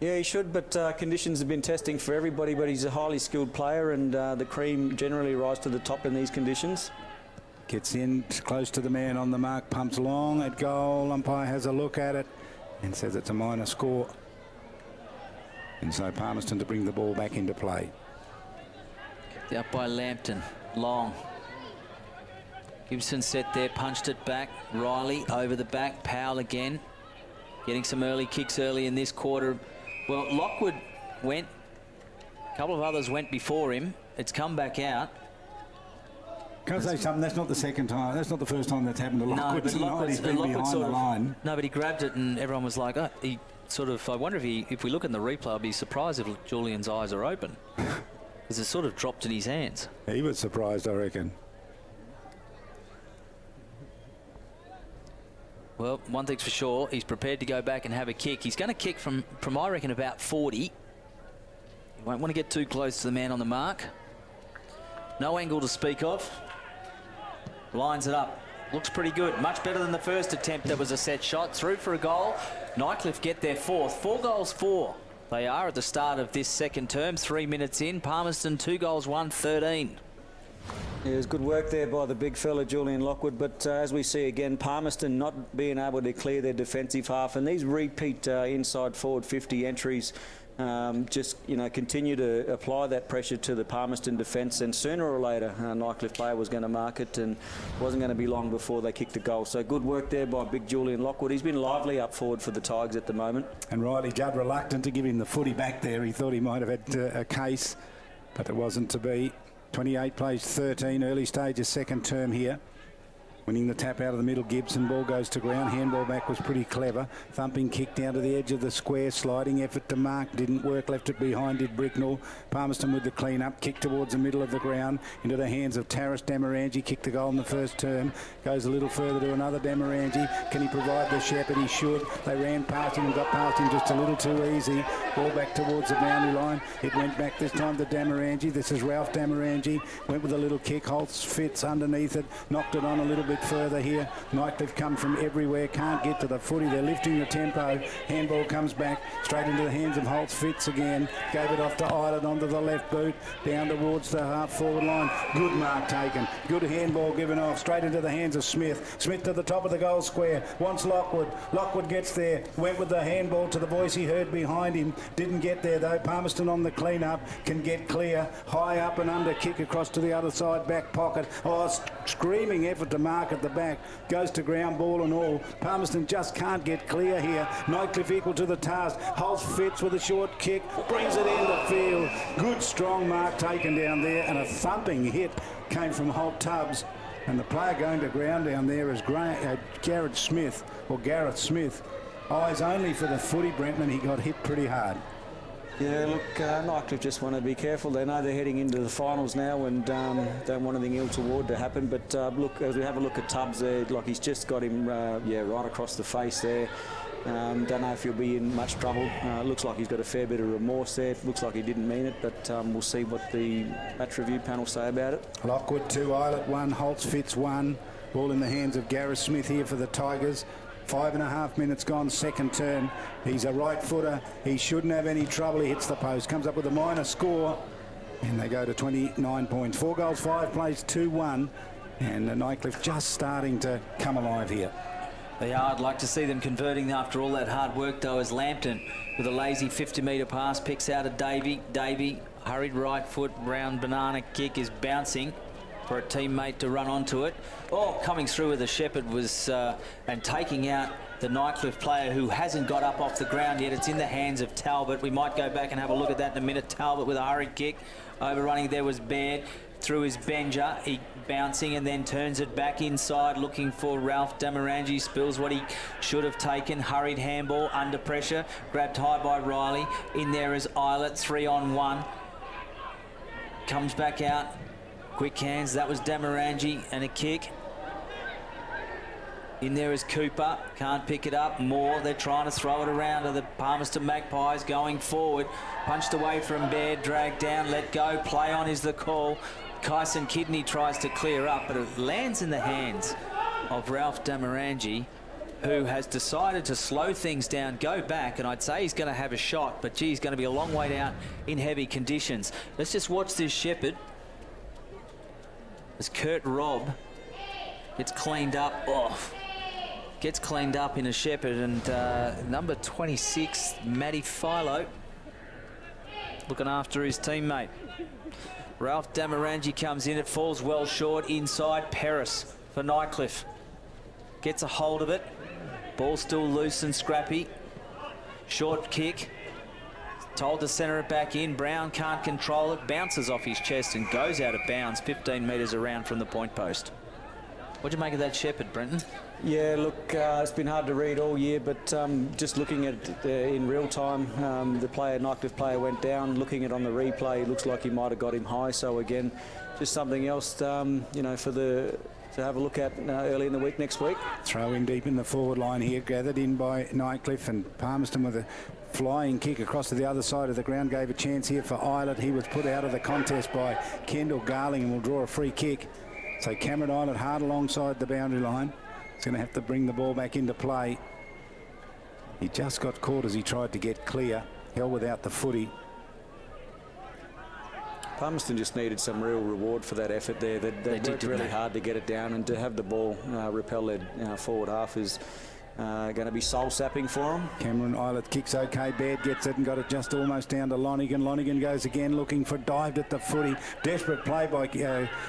Yeah, he should, but conditions have been testing for everybody, but he's a highly skilled player, and the cream generally rise to the top in these conditions. Gets in close to the man on the mark, pumps long at goal. Umpire has a look at it and says it's a minor score. And so Palmerston to bring the ball back into play. Out by Lambton, long. Gibson set there, punched it back. Riley over the back, Powell again. Getting some early kicks early in this quarter Well, Lockwood went. A couple of others went before him. It's come back out. Can I say something? That's not the second time. That's not the first time that's happened to Lockwood tonight. He's been behind the line. No, but he grabbed it and everyone was like, oh, he sort of, I wonder if we look in the replay, I'd be surprised if Julian's eyes are open. Because it sort of dropped in his hands. He was surprised, I reckon. Well, one thing's for sure, he's prepared to go back and have a kick. He's going to kick from I reckon, about 40. He won't want to get too close to the man on the mark. No angle to speak of. Lines it up. Looks pretty good. Much better than the first attempt that was a set shot. Through for a goal. Nightcliff get their fourth. 4 goals for. They are at the start of this second term. 3 minutes in. Palmerston 2 goals, 1-13. Yeah, it was good work there by the big fella, Julian Lockwood. But as we see again, Palmerston not being able to clear their defensive half. And these repeat inside forward 50 entries just, you know, continue to apply that pressure to the Palmerston defence, and sooner or later Nightcliff player was going to mark it, and wasn't going to be long before they kicked a goal. So good work there by big Julian Lockwood. He's been lively up forward for the Tigers at the moment. And Riley Judd reluctant to give him the footy back there. He thought he might have had a case, but it wasn't to be. 28 plays 13, early stages second term here. Winning the tap out of the middle, Gibson, ball goes to ground. Handball back was pretty clever. Thumping kick down to the edge of the square. Sliding effort to mark, didn't work. Left it behind, did Bricknell. Palmerston with the clean up. Kick towards the middle of the ground. Into the hands of Taris Damarangi. Kicked the goal in the first term. Goes a little further to another Damarangi. Can he provide the shepherd? He should. They ran past him and got past him just a little too easy. Ball back towards the boundary line. It went back this time to Damarangi. This is Ralph Damarangi. Went with a little kick. Holtz fits underneath it. Knocked it on a little bit further here. Nightcliff come from everywhere, can't get to the footy. They're lifting the tempo. Handball comes back straight into the hands of Holtz. Fitz again, gave it off to Islet onto the left boot, down towards the half forward line. Good mark taken, good handball given off, straight into the hands of Smith. Smith to the top of the goal square, wants Lockwood. Lockwood gets there, went with the handball to the voice he heard behind him, didn't get there though. Palmerston on the clean up, can get clear, high up and under, kick across to the other side, back pocket. Oh, screaming effort to mark at the back, goes to ground, ball and all. Palmerston just can't get clear here. Nightcliff equal to the task. Holtz fits with a short kick, brings it into field. Good strong mark taken down there, and a thumping hit came from Holt Tubbs. And the player going to ground down there is Gareth Smith. Eyes only for the footy, Brentman. He got hit pretty hard. Yeah, look, Nightcliff just want to be careful. They know they're heading into the finals now and don't want anything ill toward to happen. But look, as we have a look at Tubbs there, like he's just got him, right across the face there. Don't know if he'll be in much trouble. Looks like he's got a fair bit of remorse there. Looks like he didn't mean it, but we'll see what the match review panel say about it. Lockwood 2, Islet 1, Holtz Fitz 1. Ball in the hands of Gareth Smith here for the Tigers. 5.5 minutes gone, second term. He's a right footer. He shouldn't have any trouble. He hits the post, comes up with a minor score, and they go to 29 points. 4 goals, 5 plays, 2-1, and Nightcliff just starting to come alive here. They are. I'd like to see them converting after all that hard work, though, as Lambton with a lazy 50-metre pass picks out of Davey. Davey, hurried right foot, round banana kick is bouncing for a teammate to run onto it. Oh, coming through with the shepherd was and taking out the Nightcliff player who hasn't got up off the ground yet. It's in the hands of Talbot. We might go back and have a look at that in a minute. Talbot with a hurried kick. Overrunning there was Baird. Through his Benja, he bouncing and then turns it back inside, looking for Ralph Damarangi. Spills what he should have taken. Hurried handball under pressure, grabbed high by Riley. In there is Islet, 3-on-1. Comes back out. Quick hands, that was Damarangi, and a kick. In there is Cooper, can't pick it up. Moore, they're trying to throw it around to the Palmerston Magpies going forward. Punched away from Baird, dragged down, let go, play on is the call. Kyson Kidney tries to clear up, but it lands in the hands of Ralph Damarangi, who has decided to slow things down, go back, and I'd say he's going to have a shot, but gee, he's going to be a long way down in heavy conditions. Let's just watch this shepherd as Kurt Robb gets cleaned up. Gets cleaned up in a shepherd, and number 26, Matty Philo, looking after his teammate. Ralph Damarangi comes in, it falls well short. Inside, Paris for Nightcliff. Gets a hold of it. Ball still loose and scrappy. Short kick. Told to centre it back in. Brown can't control it. Bounces off his chest and goes out of bounds 15 metres around from the point post. What'd you make of that Shepherd, Brenton? Yeah, look, it's been hard to read all year, but just looking at it in real time, the Nightcliff player went down. Looking at it on the replay, it looks like he might have got him high. So again, just something else, you know, to have a look at early in the week next week. Throw in deep in the forward line here, gathered in by Nightcliff, and Palmerston with a flying kick across to the other side of the ground gave a chance here for Eilert. He was put out of the contest by Kendall Garling and will draw a free kick. So Cameron Eilert hard alongside the boundary line. He's going to have to bring the ball back into play. He just got caught as he tried to get clear. Held without the footy. Palmerston just needed some real reward for that effort there. They worked really hard to get it down, and to have the ball repel their forward half is going to be soul-sapping for him. Cameron Eilert kicks okay. Baird gets it and got it just almost down to Lonigan. Lonigan goes again looking for dived at the footy. Desperate play by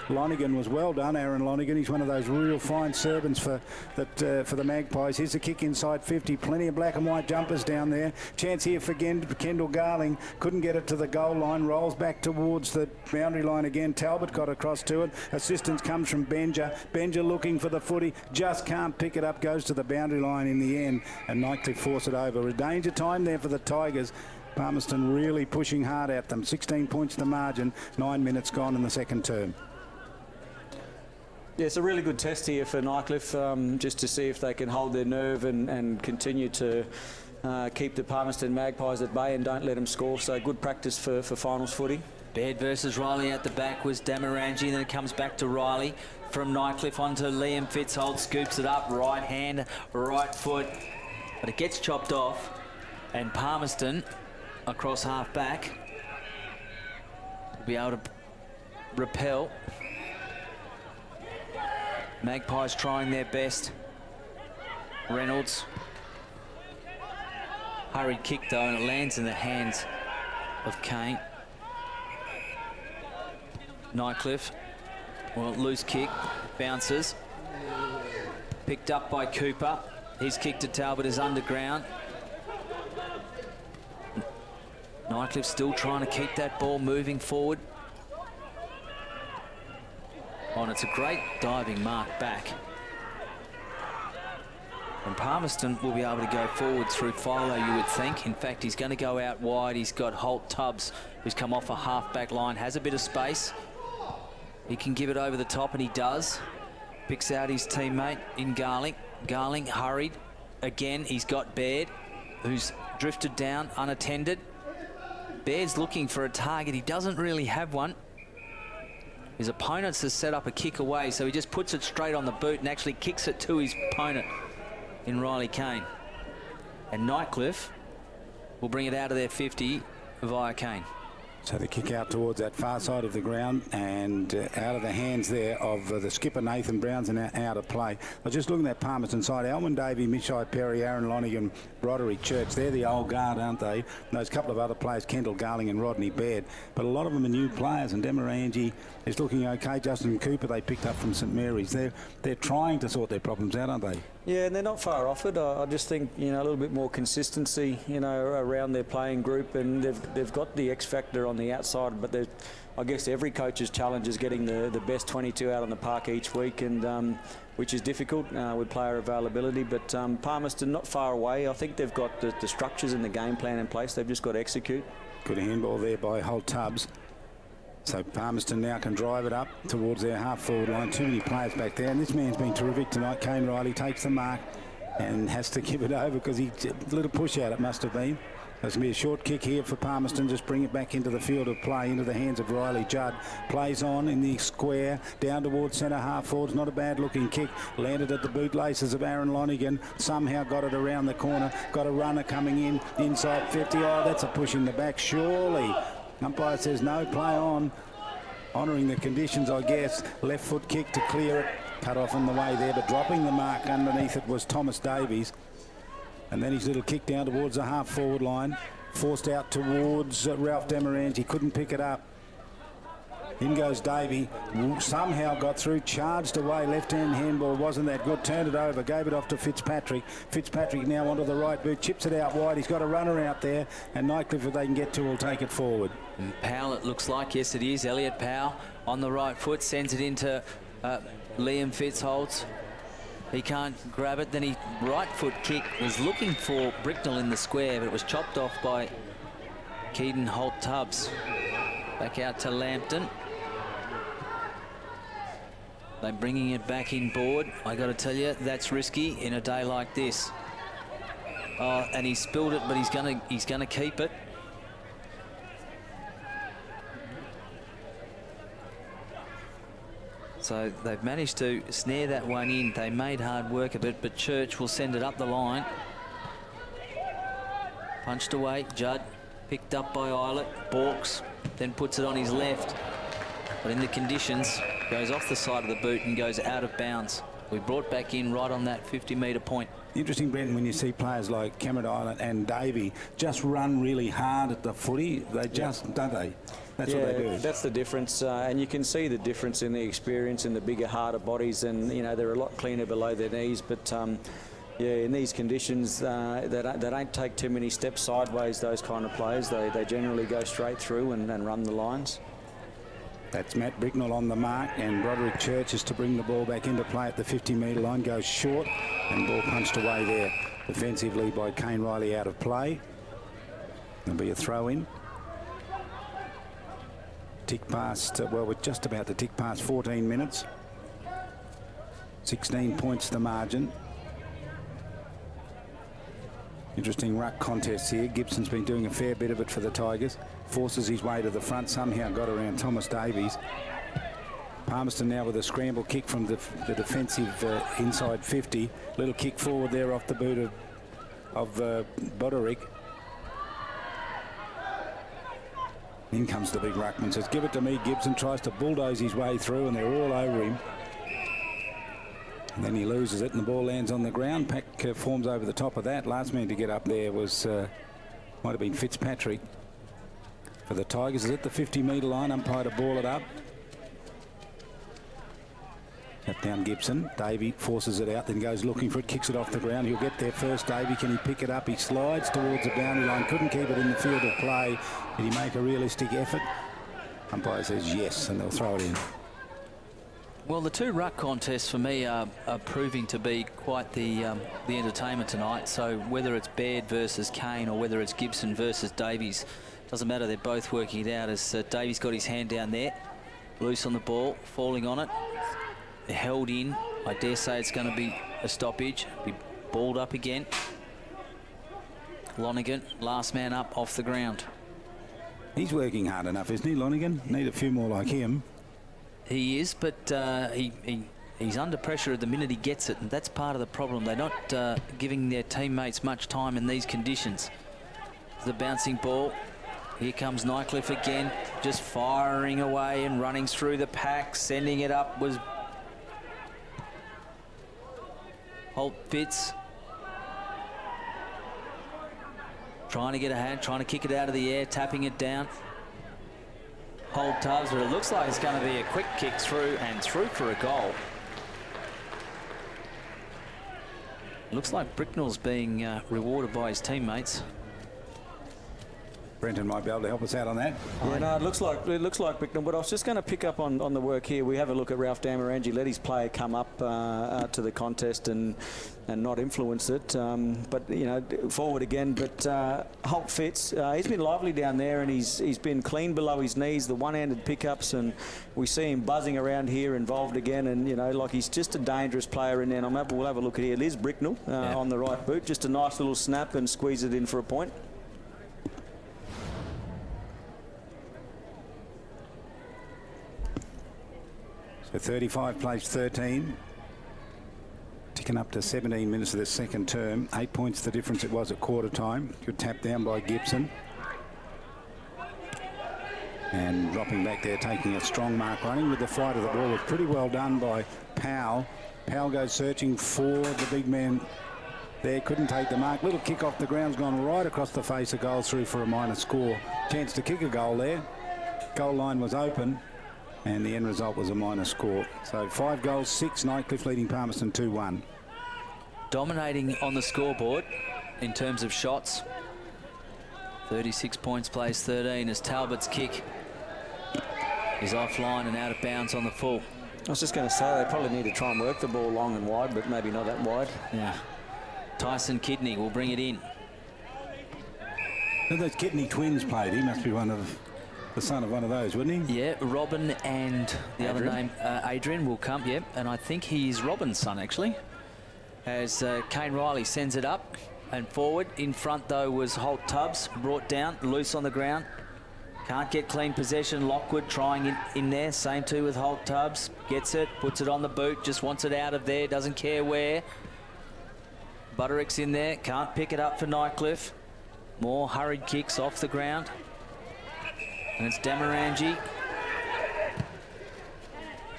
Lonigan was well done, Aaron Lonigan. He's one of those real fine servants for the Magpies. Here's a kick inside 50. Plenty of black and white jumpers down there. Chance here for Kendall Garling. Couldn't get it to the goal line. Rolls back towards the boundary line again. Talbot got across to it. Assistance comes from Benja. Benja looking for the footy. Just can't pick it up. Goes to the boundary line in the end, and Nightcliff force it over. A danger time there for the Tigers. Palmerston really pushing hard at them. 16 points the margin. 9 minutes gone in the second term. Yeah, it's a really good test here for Nightcliff, just to see if they can hold their nerve and continue to keep the Palmerston Magpies at bay and don't let them score. So good practice for finals footy. Baird versus Riley at the back was Damarangi, then it comes back to Riley. From Nightcliff onto Liam Fitzhold, scoops it up, right hand, right foot, but it gets chopped off, and Palmerston across half back will be able to repel. Magpies trying their best. Reynolds. Hurried kick though, and it lands in the hands of Kane. Nightcliff. Well, loose kick, bounces. Picked up by Cooper. His kick to Talbot is underground. Nightcliff still trying to keep that ball moving forward. Oh, and it's a great diving mark back. And Palmerston will be able to go forward through Philo, you would think. In fact, he's going to go out wide. He's got Holt Tubbs, who's come off a half-back line, has a bit of space. He can give it over the top, and he does. Picks out his teammate in Garling. Garling hurried. Again, he's got Baird, who's drifted down unattended. Baird's looking for a target. He doesn't really have one. His opponent has set up a kick away, so he just puts it straight on the boot and actually kicks it to his opponent in Riley Kane. And Nightcliff will bring it out of their 50 via Kane. So the kick out towards that far side of the ground and out of the hands there of the skipper Nathan Brown's and out of play. I was just looking at Palmerston side. Alwyn Davey, Mishai Perry, Aaron Lonigan, Broderick Church. They're the old guard, aren't they? And those couple of other players, Kendall Garling and Rodney Baird. But a lot of them are new players, and Demarangi is looking okay. Justin Cooper they picked up from St Mary's. They're trying to sort their problems out, aren't they? Yeah, and they're not far off it. I just think, you know, a little bit more consistency, you know, around their playing group, and they've got the X factor on the outside. But I guess every coach's challenge is getting the best 22 out on the park each week, and which is difficult with player availability. But Palmerston not far away. I think they've got the structures and the game plan in place. They've just got to execute. Good handball there by Holt Tubbs. So Palmerston now can drive it up towards their half-forward line. Too many players back there. And this man's been terrific tonight. Kane Riley takes the mark and has to give it over because a little push out it must have been. There's going to be a short kick here for Palmerston. Just bring it back into the field of play, into the hands of Riley Judd. Plays on in the square, down towards centre half forwards. Not a bad looking kick. Landed at the bootlaces of Aaron Lonigan. Somehow got it around the corner. Got a runner coming in inside 50. Oh, that's a push in the back, surely. Umpire says no, play on. Honouring the conditions, I guess. Left foot kick to clear it. Cut off on the way there, but dropping the mark underneath it was Thomas Davies. And then his little kick down towards the half-forward line. Forced out towards Ralph Demarangi. Couldn't pick it up. In goes Davey. Somehow got through, charged away. Left-hand handball wasn't that good. Turned it over, gave it off to Fitzpatrick. Fitzpatrick now onto the right boot, chips it out wide. He's got a runner out there, and Nightcliff, if they can get to, will take it forward. And Powell, it looks like, yes it is. Elliot Powell on the right foot, sends it into Liam Fitzholtz. He can't grab it. Then he right foot kick was looking for Bricknell in the square, but it was chopped off by Keaton Holt-Tubbs. Back out to Lambton. They're bringing it back in board. I got to tell you, that's risky in a day like this. Oh, and he spilled it, but he's gonna keep it. So they've managed to snare that one in. They made hard work of it, but Church will send it up the line. Punched away, Judd. Picked up by Eilert. Borks then puts it on his left. But in the conditions, goes off the side of the boot and goes out of bounds. We brought back in right on that 50-metre point. Interesting, Brenton, when you see players like Cameron Eilert and Davey just run really hard at the footy. They just, don't they? That's what they do. That's the difference, and you can see the difference in the experience in the bigger, harder bodies, and you know they're a lot cleaner below their knees. But yeah, in these conditions, they don't take too many steps sideways. Those kind of players, they generally go straight through and run the lines. That's Matt Bricknell on the mark, and Broderick Church is to bring the ball back into play at the 50-metre line. Goes short, and ball punched away there defensively by Kane Riley out of play. There'll be a throw-in. Tick past, well, we're just about to tick past 14 minutes. 16 points the margin. Interesting ruck contest here. Gibson's been doing a fair bit of it for the Tigers. Forces his way to the front, somehow got around Thomas Davies. Palmerston now with a scramble kick from the defensive inside 50. Little kick forward there off the boot of Broderick. In comes the big ruckman, says, give it to me. Gibson tries to bulldoze his way through, and they're all over him. And then he loses it, and the ball lands on the ground. Pack forms over the top of that. Last man to get up there was, might have been Fitzpatrick. For the Tigers, is at the 50-metre line, umpire to ball it up. Tap down Gibson. Davey forces it out, then goes looking for it, kicks it off the ground. He'll get there first, Davey. Can he pick it up? He slides towards the boundary line. Couldn't keep it in the field of play. Did he make a realistic effort? Umpire says yes, and they'll throw it in. Well, the two ruck contests for me are proving to be quite the entertainment tonight. So whether it's Baird versus Kane or whether it's Gibson versus Davies, doesn't matter. They're both working it out as Davies got his hand down there, loose on the ball, falling on it. Held in. I dare say it's going to be a stoppage. Be balled up again. Lonergan, last man up off the ground. He's working hard enough, isn't he, Lonergan? Need a few more like him. He is, but he's under pressure at the minute he gets it, and that's part of the problem. They're not giving their teammates much time in these conditions. The bouncing ball. Here comes Nightcliff again, just firing away and running through the pack. Sending it up was Holt Fitz. Trying to get a hand, trying to kick it out of the air, tapping it down. Holt Tubbs, but it looks like it's going to be a quick kick through and through for a goal. Looks like Bricknell's being rewarded by his teammates. Brenton might be able to help us out on that. Yeah, no, it looks like Bricknell, but I was just going to pick up on the work here. We have a look at Ralph Damarangi, let his player come up to the contest and not influence it. But you know, forward again. But Holt Fitz, he's been lively down there, and he's been clean below his knees. The one-handed pickups, and we see him buzzing around here, involved again. And you know, like he's just a dangerous player in there. And we'll have a look at here. Liz Bricknell on the right boot, just a nice little snap and squeeze it in for a point. So 35 plays 13. Ticking up to 17 minutes of the second term. 8 points the difference it was at quarter time. Good tap down by Gibson. And dropping back there, taking a strong mark. Running with the flight of the ball was pretty well done by Powell. Powell goes searching for the big man there. Couldn't take the mark. Little kick off the ground's gone right across the face. A goal through for a minor score. Chance to kick a goal there. Goal line was open. and the end result was a minor score. So 5 goals, 6, Nightcliff leading Palmerston 2-1. Dominating on the scoreboard in terms of shots. 36 points, plays 13 as Talbot's kick is offline and out of bounds on the full. I was just going to say they probably need to try and work the ball long and wide, but maybe not that wide. Yeah. Tyson Kidney will bring it in. So those Kidney twins played. He must be the son of one of those, wouldn't he? Yeah, Robin and the other name, Adrian, will come. Yep, and I think he's Robin's son, actually. As Kane Riley sends it up and forward. In front, though, was Holt Tubbs, brought down, loose on the ground. Can't get clean possession. Lockwood trying in there. Same too with Holt Tubbs. Gets it, puts it on the boot, just wants it out of there, doesn't care where. Butterick's in there, can't pick it up for Nightcliff. More hurried kicks off the ground. And it's Damarangi.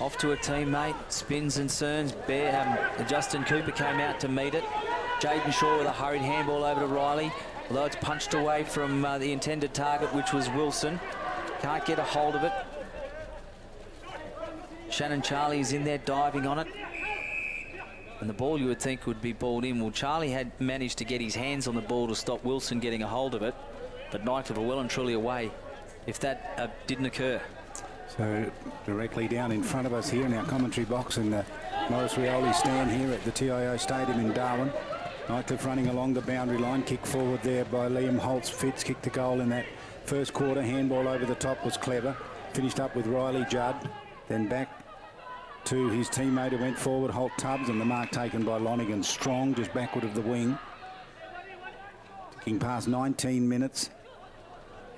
Off to a teammate, spins and cerns. Justin Cooper came out to meet it. Jaden Shaw with a hurried handball over to Riley. Although it's punched away from the intended target, which was Wilson. Can't get a hold of it. Shannon Charlie's in there diving on it. And the ball you would think would be balled in. Well, Charlie had managed to get his hands on the ball to stop Wilson getting a hold of it. But Nightcliff are well and truly away if that didn't occur. So directly down in front of us here in our commentary box in the Morris Rioli stand here at the TIO Stadium in Darwin. Nightcliff running along the boundary line, kick forward there by Liam Holtz. Fitz kicked the goal in that first quarter. Handball over the top was clever. Finished up with Riley Judd. Then back to his teammate who went forward, Holt Tubbs, and the mark taken by Lonigan. Strong, just backward of the wing. Ticking past 19 minutes.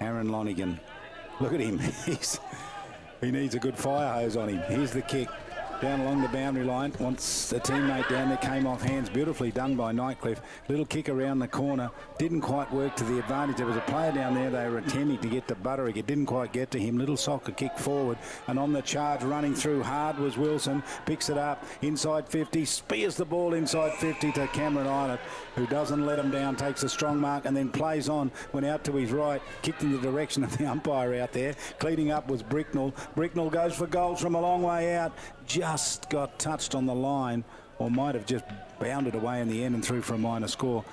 Aaron Lonigan. Look at him. He needs a good fire hose on him. Here's the kick. Down along the boundary line, wants a teammate down there, came off hands, beautifully done by Nightcliff. Little kick around the corner, didn't quite work to the advantage. There was a player down there, they were attempting to get to Butterick. It didn't quite get to him. Little soccer kick forward, and on the charge, running through hard was Wilson. Picks it up, inside 50, spears the ball inside 50 to Cameron Islet, who doesn't let him down, takes a strong mark, and then plays on, went out to his right, kicked in the direction of the umpire out there. Cleaning up was Bricknell. Bricknell goes for goals from a long way out. Just got touched on the line, or might have just bounded away in the end and through for a minor score.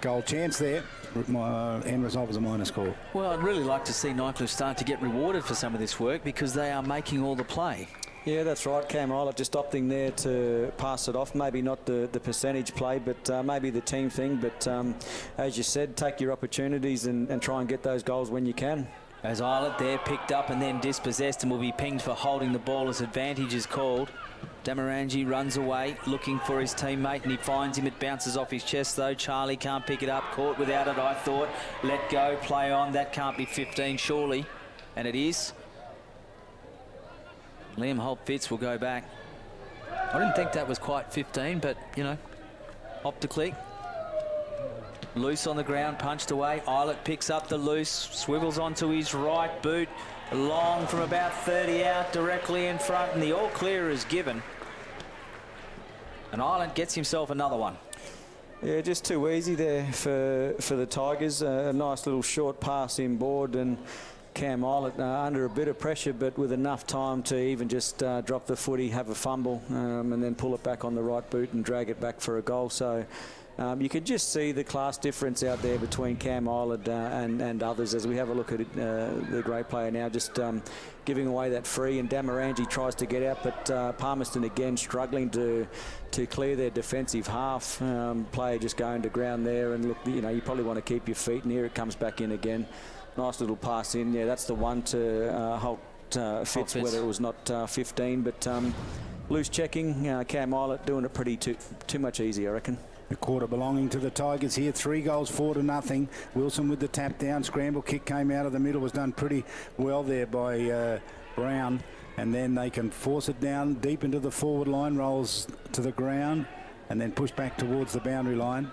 Goal chance there. End result was a minor score. Well, I'd really like to see Nightcliff start to get rewarded for some of this work because they are making all the play. Yeah, that's right. Cam Islet just opting there to pass it off. Maybe not the percentage play, but maybe the team thing. But as you said, take your opportunities and try and get those goals when you can. As Islet there picked up and then dispossessed and will be pinged for holding the ball as advantage is called. Damarangi runs away looking for his teammate and he finds him. It bounces off his chest though. Charlie can't pick it up. Caught without it, I thought. Let go, play on. That can't be 15 surely. And it is. Liam Holt-Fitz will go back. I didn't think that was quite 15, but, you know, optically. Loose on the ground, punched away. Islet picks up the loose, swivels onto his right boot. Long from about 30 out, directly in front, and the all clear is given. And Islet gets himself another one. Yeah, just too easy there for the Tigers. A nice little short pass inboard, and Cam Islet under a bit of pressure, but with enough time to even just drop the footy, have a fumble, and then pull it back on the right boot and drag it back for a goal. So you could just see the class difference out there between Cam Islet and others as we have a look at the great player now just giving away that free, and Damarangi tries to get out, but Palmerston again struggling to clear their defensive half. Player just going to ground there, and look, you know, you probably want to keep your feet, and here it comes back in again. Nice little pass in. Yeah, that's the one to Holt Fitz, whether it was not 15, but loose checking. Cam Islet doing it pretty too much easy, I reckon. The quarter belonging to the Tigers here. 3 goals, 4-0. Wilson with the tap down. Scramble kick came out of the middle. Was done pretty well there by Brown. And then they can force it down deep into the forward line. Rolls to the ground and then push back towards the boundary line.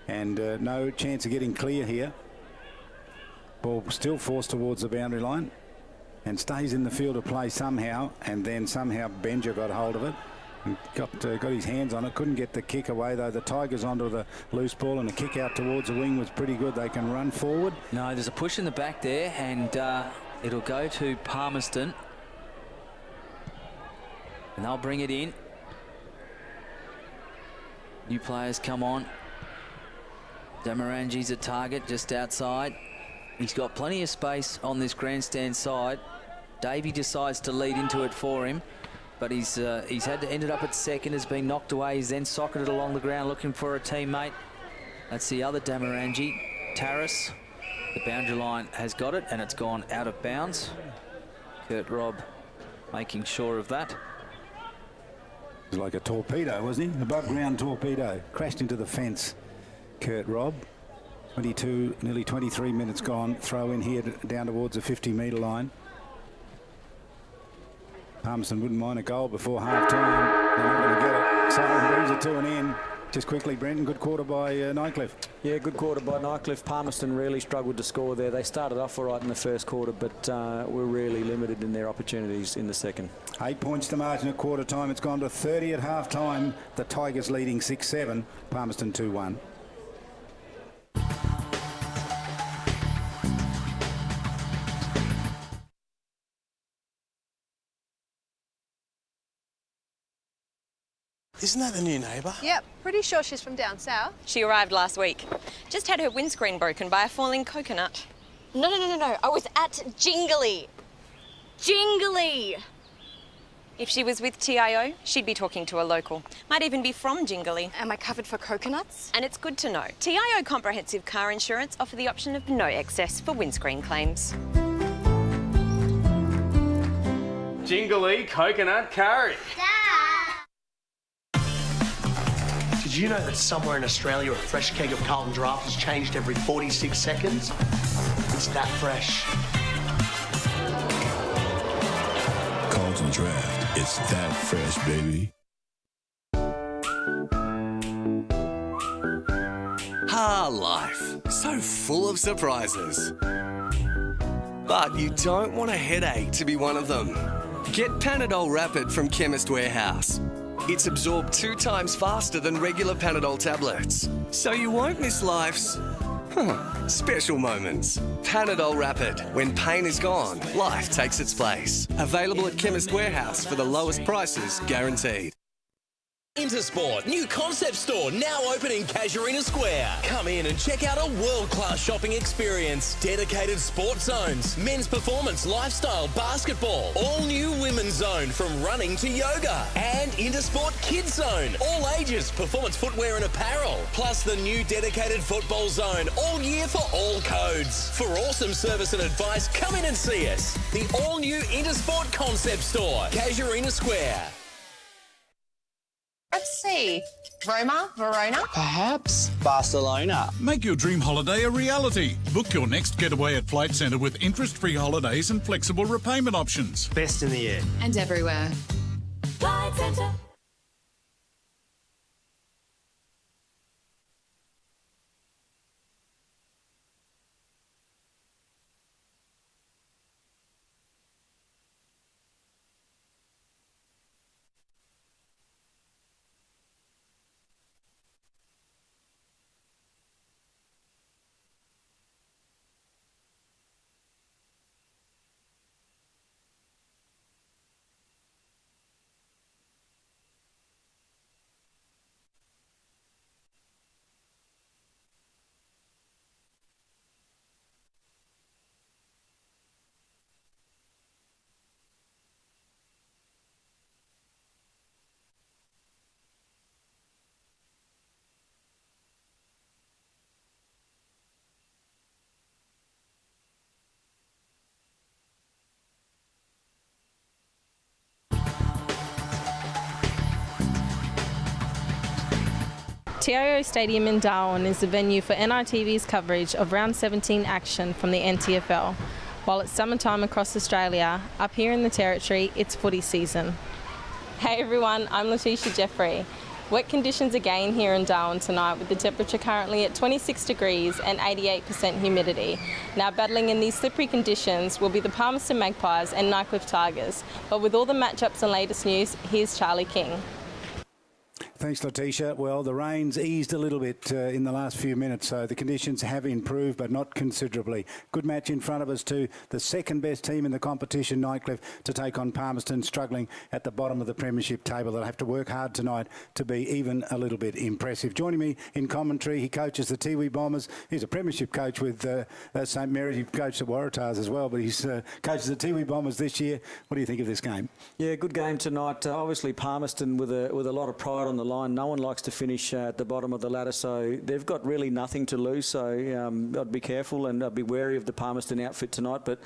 And no chance of getting clear here. Ball still forced towards the boundary line and stays in the field of play somehow. And then somehow Benja got hold of it. Got his hands on it, couldn't get the kick away though. The Tigers onto the loose ball, and the kick out towards the wing was pretty good. They can run forward. No, there's a push in the back there, and it'll go to Palmerston. And they'll bring it in. New players come on. Damarangi's at target just outside. He's got plenty of space on this grandstand side. Davey decides to lead into it for him, but he's ended up at second, has been knocked away. He's then socketed along the ground looking for a teammate. That's the other Damarangi, Taris. The boundary line has got it, and it's gone out of bounds. Kurt Robb making sure of that. It was like a torpedo, wasn't he? Above ground torpedo. Crashed into the fence, Kurt Robb. 22, nearly 23 minutes gone. Throw in here down towards the 50-metre line. Palmerston wouldn't mind a goal before half-time. They're not going to get it. So brings it to an end. Just quickly, Brenton, good quarter by Nightcliff. Yeah, good quarter by Nightcliff. Palmerston really struggled to score there. They started off all right in the first quarter, but were really limited in their opportunities in the second. 8 points to margin at quarter time. It's gone to 30 at half-time. The Tigers leading 6-7. Palmerston 2-1. Isn't that the new neighbour? Yep, pretty sure she's from down south. She arrived last week. Just had her windscreen broken by a falling coconut. No. I was at Jingly. Jingly! If she was with TIO, she'd be talking to a local. Might even be from Jingly. Am I covered for coconuts? And it's good to know. TIO Comprehensive Car Insurance offer the option of no excess for windscreen claims. Jingly coconut curry. Did you know that somewhere in Australia a fresh keg of Carlton Draft is changed every 46 seconds? It's that fresh. Carlton Draft, it's that fresh, baby. Life. So full of surprises. But you don't want a headache to be one of them. Get Panadol Rapid from Chemist Warehouse. It's absorbed 2 times faster than regular Panadol tablets, so you won't miss life's special moments. Panadol Rapid. When pain is gone, life takes its place. Available at Chemist Warehouse for the lowest prices guaranteed. Intersport, new concept store now open in Casuarina Square. Come in and check out a world-class shopping experience. Dedicated sports zones, men's performance, lifestyle, basketball. All new women's zone from running to yoga. And Intersport Kids Zone. All ages, performance footwear and apparel. Plus the new dedicated football zone. All year for all codes. For awesome service and advice, come in and see us. The all-new Intersport concept store, Casuarina Square. Let's see. Roma, Verona? Perhaps Barcelona. Make your dream holiday a reality. Book your next getaway at Flight Centre with interest-free holidays and flexible repayment options. Best in the air. And everywhere. Flight Centre. TIO Stadium in Darwin is the venue for NITV's coverage of Round 17 action from the NTFL. While it's summertime across Australia, up here in the Territory, it's footy season. Hey everyone, I'm Letitia Jeffrey. Wet conditions again here in Darwin tonight with the temperature currently at 26 degrees and 88% humidity. Now battling in these slippery conditions will be the Palmerston Magpies and Nightcliff Tigers. But with all the matchups and latest news, here's Charlie King. Thanks, Letitia. Well, the rain's eased a little bit in the last few minutes, so the conditions have improved, but not considerably. Good match in front of us too. The second best team in the competition, Nightcliff, to take on Palmerston, struggling at the bottom of the premiership table. They'll have to work hard tonight to be even a little bit impressive. Joining me in commentary, he coaches the Tiwi Bombers. He's a premiership coach with St Mary's. He coached the Waratahs as well, but he's coaches the Tiwi Bombers this year. What do you think of this game? Yeah, good game tonight. Obviously, Palmerston with a lot of pride on the line. No one likes to finish at the bottom of the ladder, so they've got really nothing to lose. So I'd be careful and I'd be wary of the Palmerston outfit tonight. But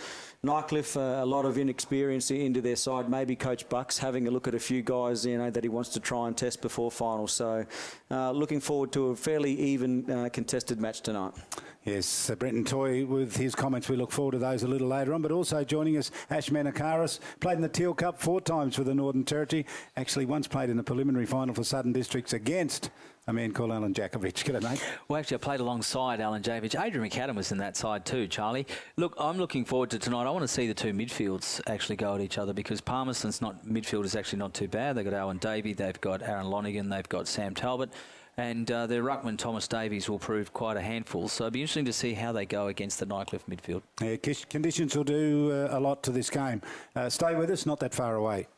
Nightcliff, a lot of inexperience into their side. Maybe Coach Buck's having a look at a few guys, that he wants to try and test before finals. So looking forward to a fairly even contested match tonight. Yes, Brenton Toy with his comments. We look forward to those a little later on. But also joining us, Ash Manakaris, played in the Teal Cup 4 times for the Northern Territory. Actually once played in the preliminary final for Southern Districts against a man called Alan Jakovic. G'day, mate. Well, actually, I played alongside Alan Jakovic. Adrian McAdam was in that side too, Charlie. Look, I'm looking forward to tonight. I want to see the two midfields actually go at each other because Palmerston's midfield is actually not too bad. They've got Owen Davey, they've got Aaron Lonigan, they've got Sam Talbot. And their ruckman, Thomas Davies, will prove quite a handful. So it'll be interesting to see how they go against the Nightcliff midfield. Yeah, conditions will do a lot to this game. Stay with us, not that far away.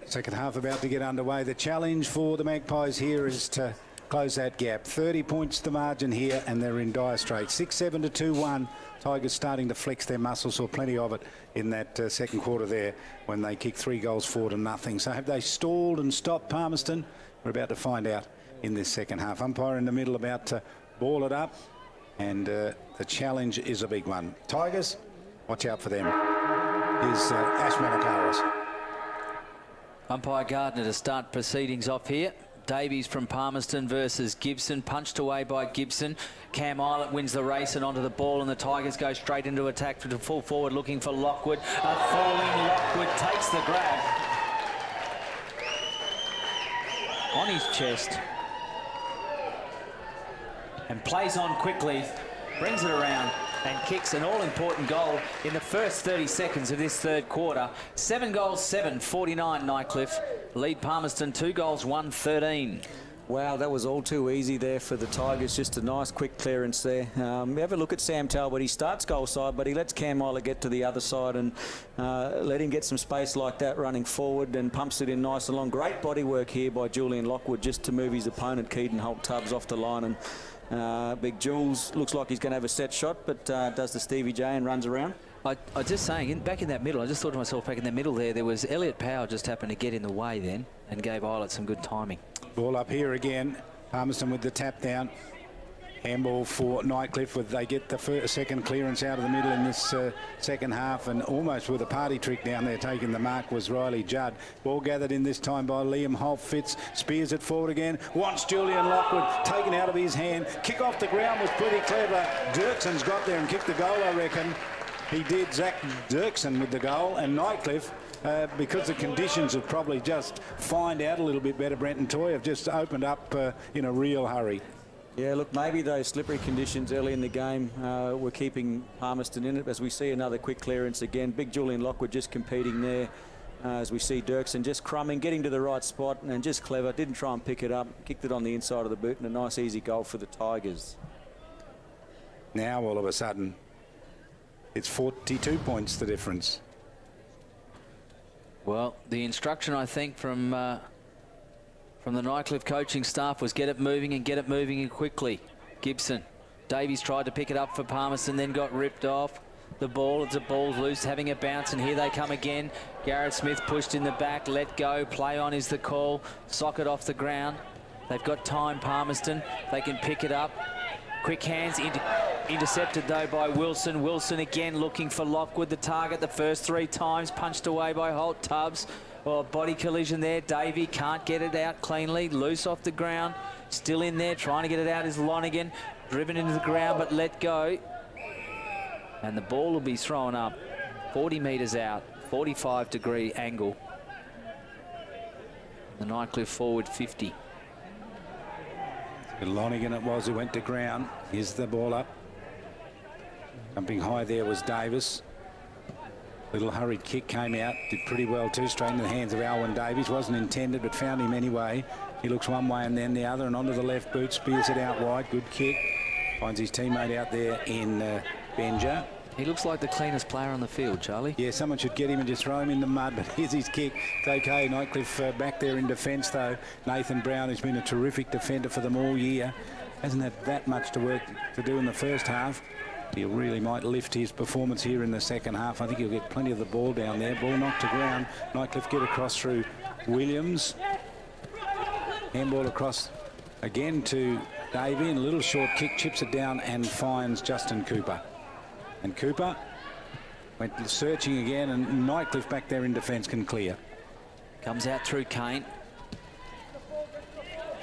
Second half about to get underway. The challenge for the Magpies here is to close that gap. 30 points the margin here, and they're in dire straits. 6-7 to 2-1. Tigers starting to flex their muscles, saw plenty of it in that second quarter there when they kicked 3 goals 4-0. So have they stalled and stopped Palmerston? We're about to find out in this second half. Umpire in the middle about to ball it up, and the challenge is a big one. Tigers, watch out for them. Here's Ash Manakaris. Umpire Gardner to start proceedings off here. Davies from Palmerston versus Gibson, punched away by Gibson. Cam Islet wins the race and onto the ball, and the Tigers go straight into attack to full forward looking for Lockwood. A falling Lockwood takes the grab on his chest and plays on quickly, brings it around and kicks an all-important goal in the first 30 seconds of this third quarter. 7 goals, 7-49 Nightcliff. Lead Palmerston 2 goals, 1-13. Wow, that was all too easy there for the Tigers. Just a nice quick clearance there. Have a look at Sam Talbot. He starts goal side, but he lets Cam Islet get to the other side and let him get some space like that running forward and pumps it in nice and long. Great body work here by Julian Lockwood just to move his opponent, Keaton Holt-Tubbs, off the line. And Big Jules looks like he's going to have a set shot, but does the Stevie J and runs around. I just saying, back in that middle, I just thought to myself, back in the middle there was Elliot Powell just happened to get in the way then and gave Islet some good timing. Ball up here again. Palmerston with the tap down. Handball for Nightcliff. They get the second clearance out of the middle in this second half, and almost with a party trick down there taking the mark was Riley Judd. Ball gathered in this time by Liam Holt. Fitz spears it forward again. Wants Julian Lockwood taken out of his hand. Kick off the ground was pretty clever. Dirkson's got there and kicked the goal, I reckon. He did. Zach Dirkson with the goal, and Nightcliff, because the conditions have probably just fined out a little bit better, Brent and Toy have just opened up in a real hurry. Yeah, look, maybe those slippery conditions early in the game were keeping Palmerston in it, as we see another quick clearance again. Big Julian Lockwood just competing there, as we see Dirksen just crumbing, getting to the right spot and just clever. Didn't try and pick it up, kicked it on the inside of the boot, and a nice easy goal for the Tigers. Now all of a sudden it's 42 points the difference. Well, the instruction, I think, from the Nightcliff coaching staff was get it moving and quickly. Gibson. Davies tried to pick it up for Palmerston, then got ripped off. The ball, it's a ball's loose, having a bounce, and here they come again. Garrett Smith pushed in the back, let go, play on is the call. Socket off the ground. They've got time, Palmerston. They can pick it up. Quick hands, intercepted though by Wilson. Wilson again looking for Lockwood, the target the first 3 times, punched away by Holt-Tubbs. Well, body collision there. Davey can't get it out cleanly, loose off the ground. Still in there, trying to get it out is Lonigan. Driven into the ground, but let go. And the ball will be thrown up 40 metres out, 45-degree angle. The Nightcliff forward 50. Lonigan it was who went to ground. Here's the ball up. Jumping high there was Davis. Little hurried kick came out, did pretty well too, straight into the hands of Alwyn Davies. Wasn't intended, but found him anyway. He looks one way and then the other, and onto the left boot, spears it out wide. Good kick. Finds his teammate out there in Benja. He looks like the cleanest player on the field, Charlie. Yeah, someone should get him and just throw him in the mud, but here's his kick. It's okay. Nightcliff back there in defence, though. Nathan Brown has been a terrific defender for them all year. Hasn't had that much to work to do in the first half. He really might lift his performance here in the second half. I think he'll get plenty of the ball down there. Ball knocked to ground. Nightcliff get across through Williams. Handball across again to Davey, and a little short kick, chips it down and finds Justin Cooper. And Cooper went searching again, and Nightcliff back there in defence can clear. Comes out through Kane.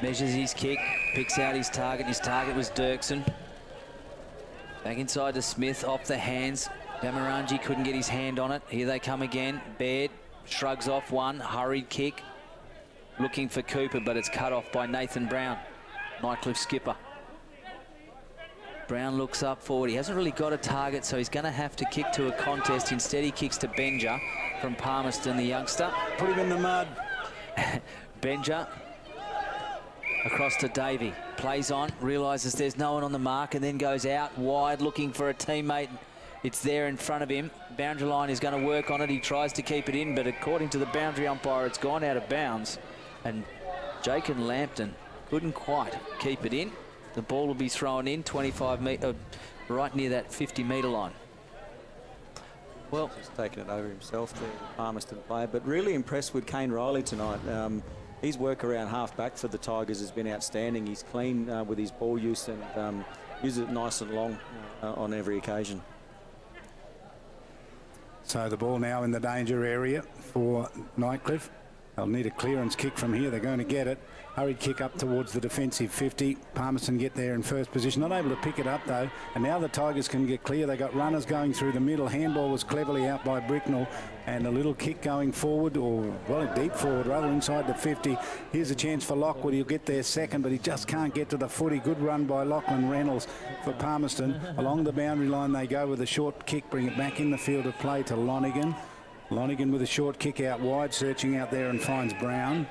Measures his kick, picks out his target. His target was Dirksen. Back inside to Smith, off the hands. Damarangi couldn't get his hand on it. Here they come again. Baird shrugs off one, hurried kick. Looking for Cooper, but it's cut off by Nathan Brown, Nightcliff skipper. Brown looks up forward. He hasn't really got a target, so he's going to have to kick to a contest. Instead, he kicks to Benja from Palmerston, the youngster. Put him in the mud. Benja across to Davey. Plays on, realises there's no one on the mark, and then goes out wide looking for a teammate. It's there in front of him. Boundary line is going to work on it. He tries to keep it in, but according to the boundary umpire, it's gone out of bounds. And Jake and Lampton couldn't quite keep it in. The ball will be thrown in 25 metre, right near that 50-metre line. Well, he's taken it over himself, the Palmerston player, but really impressed with Kane Riley tonight. His work around half-back for the Tigers has been outstanding. He's clean with his ball use and uses it nice and long on every occasion. So the ball now in the danger area for Nightcliff. They'll need a clearance kick from here. They're going to get it. Hurried kick up towards the defensive 50. Palmerston get there in first position. Not able to pick it up, though. And now the Tigers can get clear. They got runners going through the middle. Handball was cleverly out by Bricknell. And a little kick going forward, or, well, deep forward, rather, inside the 50. Here's a chance for Lockwood. He'll get there second, but he just can't get to the footy. Good run by Lachlan Reynolds for Palmerston. Along the boundary line they go with a short kick. Bring it back in the field of play to Lonigan. Lonigan with a short kick out wide, searching out there and finds Brown.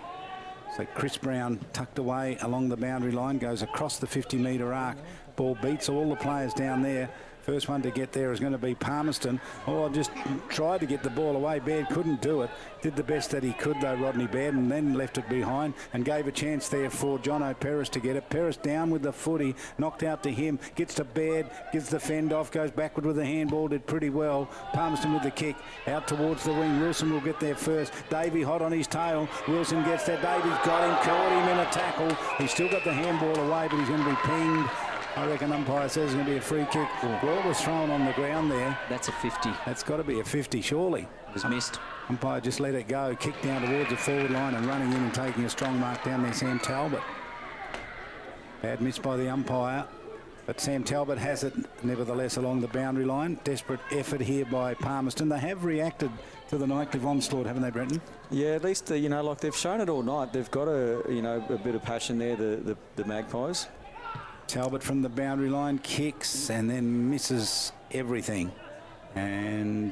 So Chris Brown tucked away along the boundary line, goes across the 50-metre arc. Ball beats all the players down there. First one to get there is going to be Palmerston. Oh, just tried to get the ball away. Baird couldn't do it. Did the best that he could, though, Rodney Baird, and then left it behind and gave a chance there for Jono Peris to get it. Peris down with the footy, knocked out to him, gets to Baird, gives the fend off, goes backward with the handball, did pretty well. Palmerston with the kick, out towards the wing. Wilson will get there first. Davey hot on his tail. Wilson gets there. Davey's got him, caught him in a tackle. He's still got the handball away, but he's going to be pinged. I reckon umpire says it's going to be a free kick. Ball was thrown on the ground there. That's a 50. That's got to be a 50, surely. It was missed. Umpire just let it go. Kick down towards the forward line and running in and taking a strong mark down there, Sam Talbot. Bad miss by the umpire. But Sam Talbot has it, nevertheless, along the boundary line. Desperate effort here by Palmerston. They have reacted to the Nightcliff onslaught, haven't they, Brenton? Yeah, at least, you know, like they've shown it all night. They've got a bit of passion there, the Magpies. Talbot from the boundary line kicks and then misses everything. And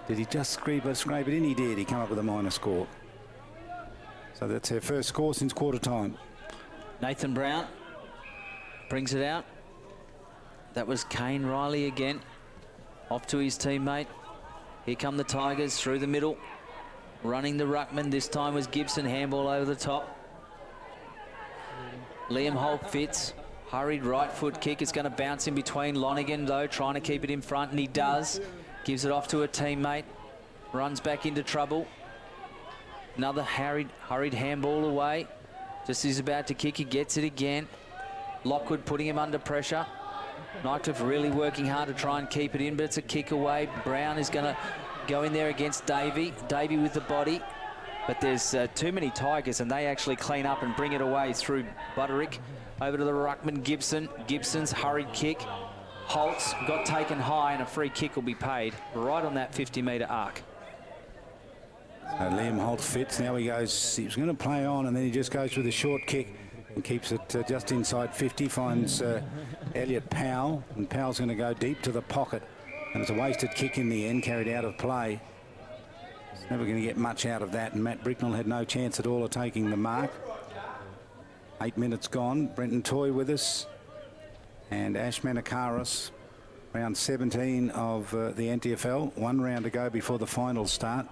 did he just scrape it in? He did. He came up with a minor score. So that's their first score since quarter time. Nathan Brown brings it out. That was Kane Riley again. Off to his teammate. Here come the Tigers through the middle. Running the ruckman. This time was Gibson. Handball over the top. Liam Holt fits. Hurried right foot kick. It's going to bounce in between. Lonigan, though, trying to keep it in front, and he does. Gives it off to a teammate. Runs back into trouble. Another hurried handball away. Just as he's about to kick, he gets it again. Lockwood putting him under pressure. Nightcliff really working hard to try and keep it in, but it's a kick away. Brown is going to go in there against Davey. Davey with the body. But there's too many Tigers, and they actually clean up and bring it away through Butterick. Over to the ruckman, Gibson. Gibson's hurried kick. Holtz got taken high, and a free kick will be paid right on that 50-metre arc. So Liam Holt fits. Now he goes, he was going to play on, and then he just goes with a short kick and keeps it just inside 50. Finds Elliot Powell, and Powell's going to go deep to the pocket. And it's a wasted kick in the end, carried out of play. He's never going to get much out of that, and Matt Bricknell had no chance at all of taking the mark. 8 minutes gone. Brenton Toy with us, and Ash Manakaris, round 17 of the NTFL. 1 round to go before the finals start.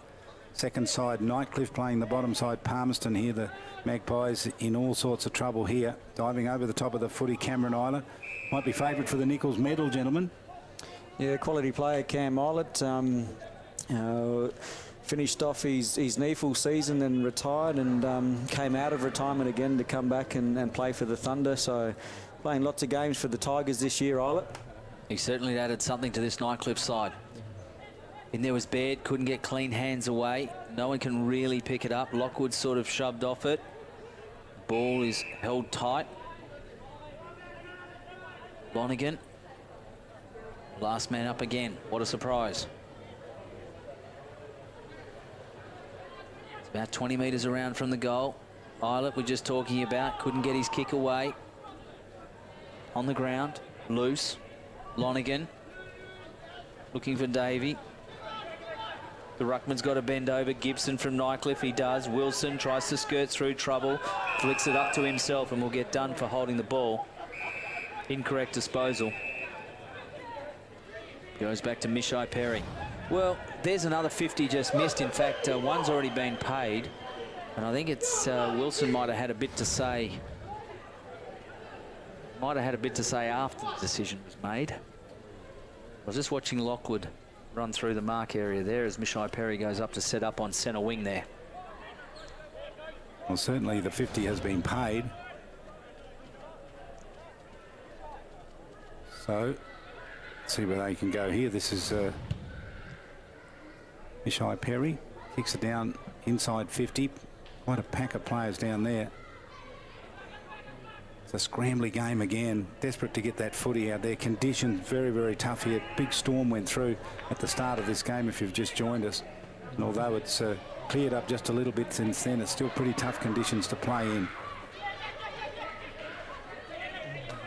Second side, Nightcliff playing the bottom side, Palmerston here. The Magpies in all sorts of trouble here. Diving over the top of the footy, Cameron Islet. Might be favourite for the Nichols medal, gentlemen. Yeah, quality player, Cam Islet. Finished off his NEFL season and retired, and came out of retirement again to come back and play for the Thunder. So playing lots of games for the Tigers this year, Islet. He certainly added something to this Nightcliff side. In there was Baird, couldn't get clean hands away. No one can really pick it up. Lockwood sort of shoved off it. Ball is held tight. Lonigan, last man up again. What a surprise. It's about 20 metres around from the goal. Islet, we're just talking about, couldn't get his kick away. On the ground, loose. Lonigan looking for Davey. The ruckman's got to bend over. Gibson from Nightcliff, he does. Wilson tries to skirt through trouble, flicks it up to himself, and will get done for holding the ball. Incorrect disposal. Goes back to Mishai Perry. Well, there's another 50 just missed. In fact, one's already been paid, and I think it's Wilson might have had a bit to say. Might have had a bit to say after the decision was made. I was just watching Lockwood run through the mark area there as Mishai Perry goes up to set up on centre wing there. Well, certainly the 50 has been paid. So, let's see where they can go here. This is Mishai Perry. Kicks it down inside 50. Quite a pack of players down there. It's a scrambly game again. Desperate to get that footy out there. Conditions very, very tough here. Big storm went through at the start of this game if you've just joined us. And although it's cleared up just a little bit since then, it's still pretty tough conditions to play in.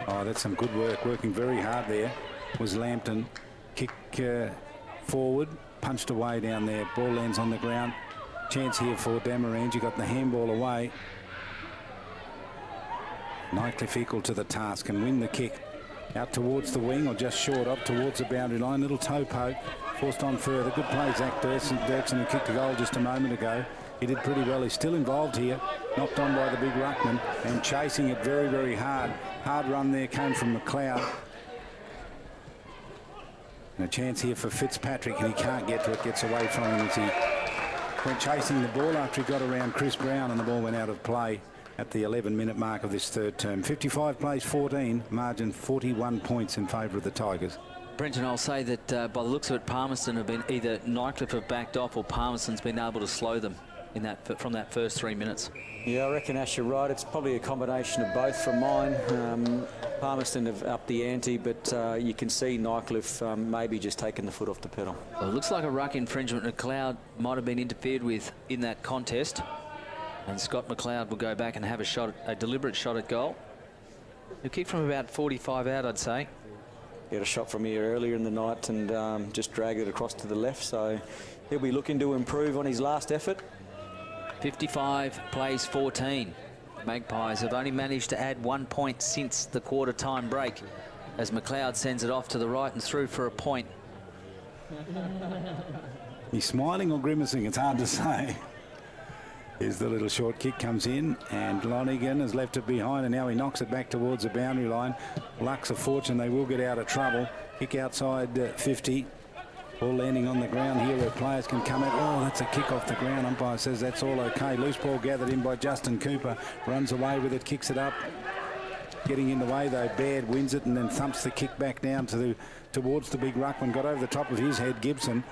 Oh, that's some good work. Working very hard there was Lambton. Kick forward, punched away down there. Ball lands on the ground. Chance here for Damarangi. Got the handball away. Nightcliff equal to the task and win the kick. Out towards the wing or just short up towards the boundary line. Little toe poke. Forced on further. Good play, Zach Dirksen, who kicked the goal just a moment ago. He did pretty well. He's still involved here. Knocked on by the big ruckman and chasing it very, very hard. Hard run there came from McLeod. And a chance here for Fitzpatrick, and he can't get to it. Gets away from him as he went chasing the ball after he got around Chris Brown, and the ball went out of play at the 11-minute mark of this third term. 55 plays 14, margin 41 points in favour of the Tigers. Brenton, I'll say that by the looks of it, Palmerston have been either Nightcliff have backed off or Palmerston's been able to slow them in that from that first 3 minutes. Yeah, I reckon, Ash, you're right. It's probably a combination of both from mine. Palmerston have upped the ante, but you can see Nightcliff maybe just taking the foot off the pedal. Well, it looks like a ruck infringement. McLeod might have been interfered with in that contest. And Scott McLeod will go back and have a deliberate shot at goal. He'll kick from about 45 out, I'd say. He had a shot from here earlier in the night and just dragged it across to the left, so he'll be looking to improve on his last effort. 55 plays 14. Magpies have only managed to add 1 point since the quarter time break as McLeod sends it off to the right and through for a point. He's smiling or grimacing, it's hard to say. Here's the little short kick comes in, and Lonigan has left it behind, and now he knocks it back towards the boundary line. Luck's a fortune, they will get out of trouble. Kick outside 50. Ball landing on the ground here where players can come out. Oh, that's a kick off the ground. Umpire says that's all okay. Loose ball gathered in by Justin Cooper. Runs away with it, kicks it up. Getting in the way though, Baird wins it and then thumps the kick back down towards the big ruckman. Got over the top of his head, Gibson.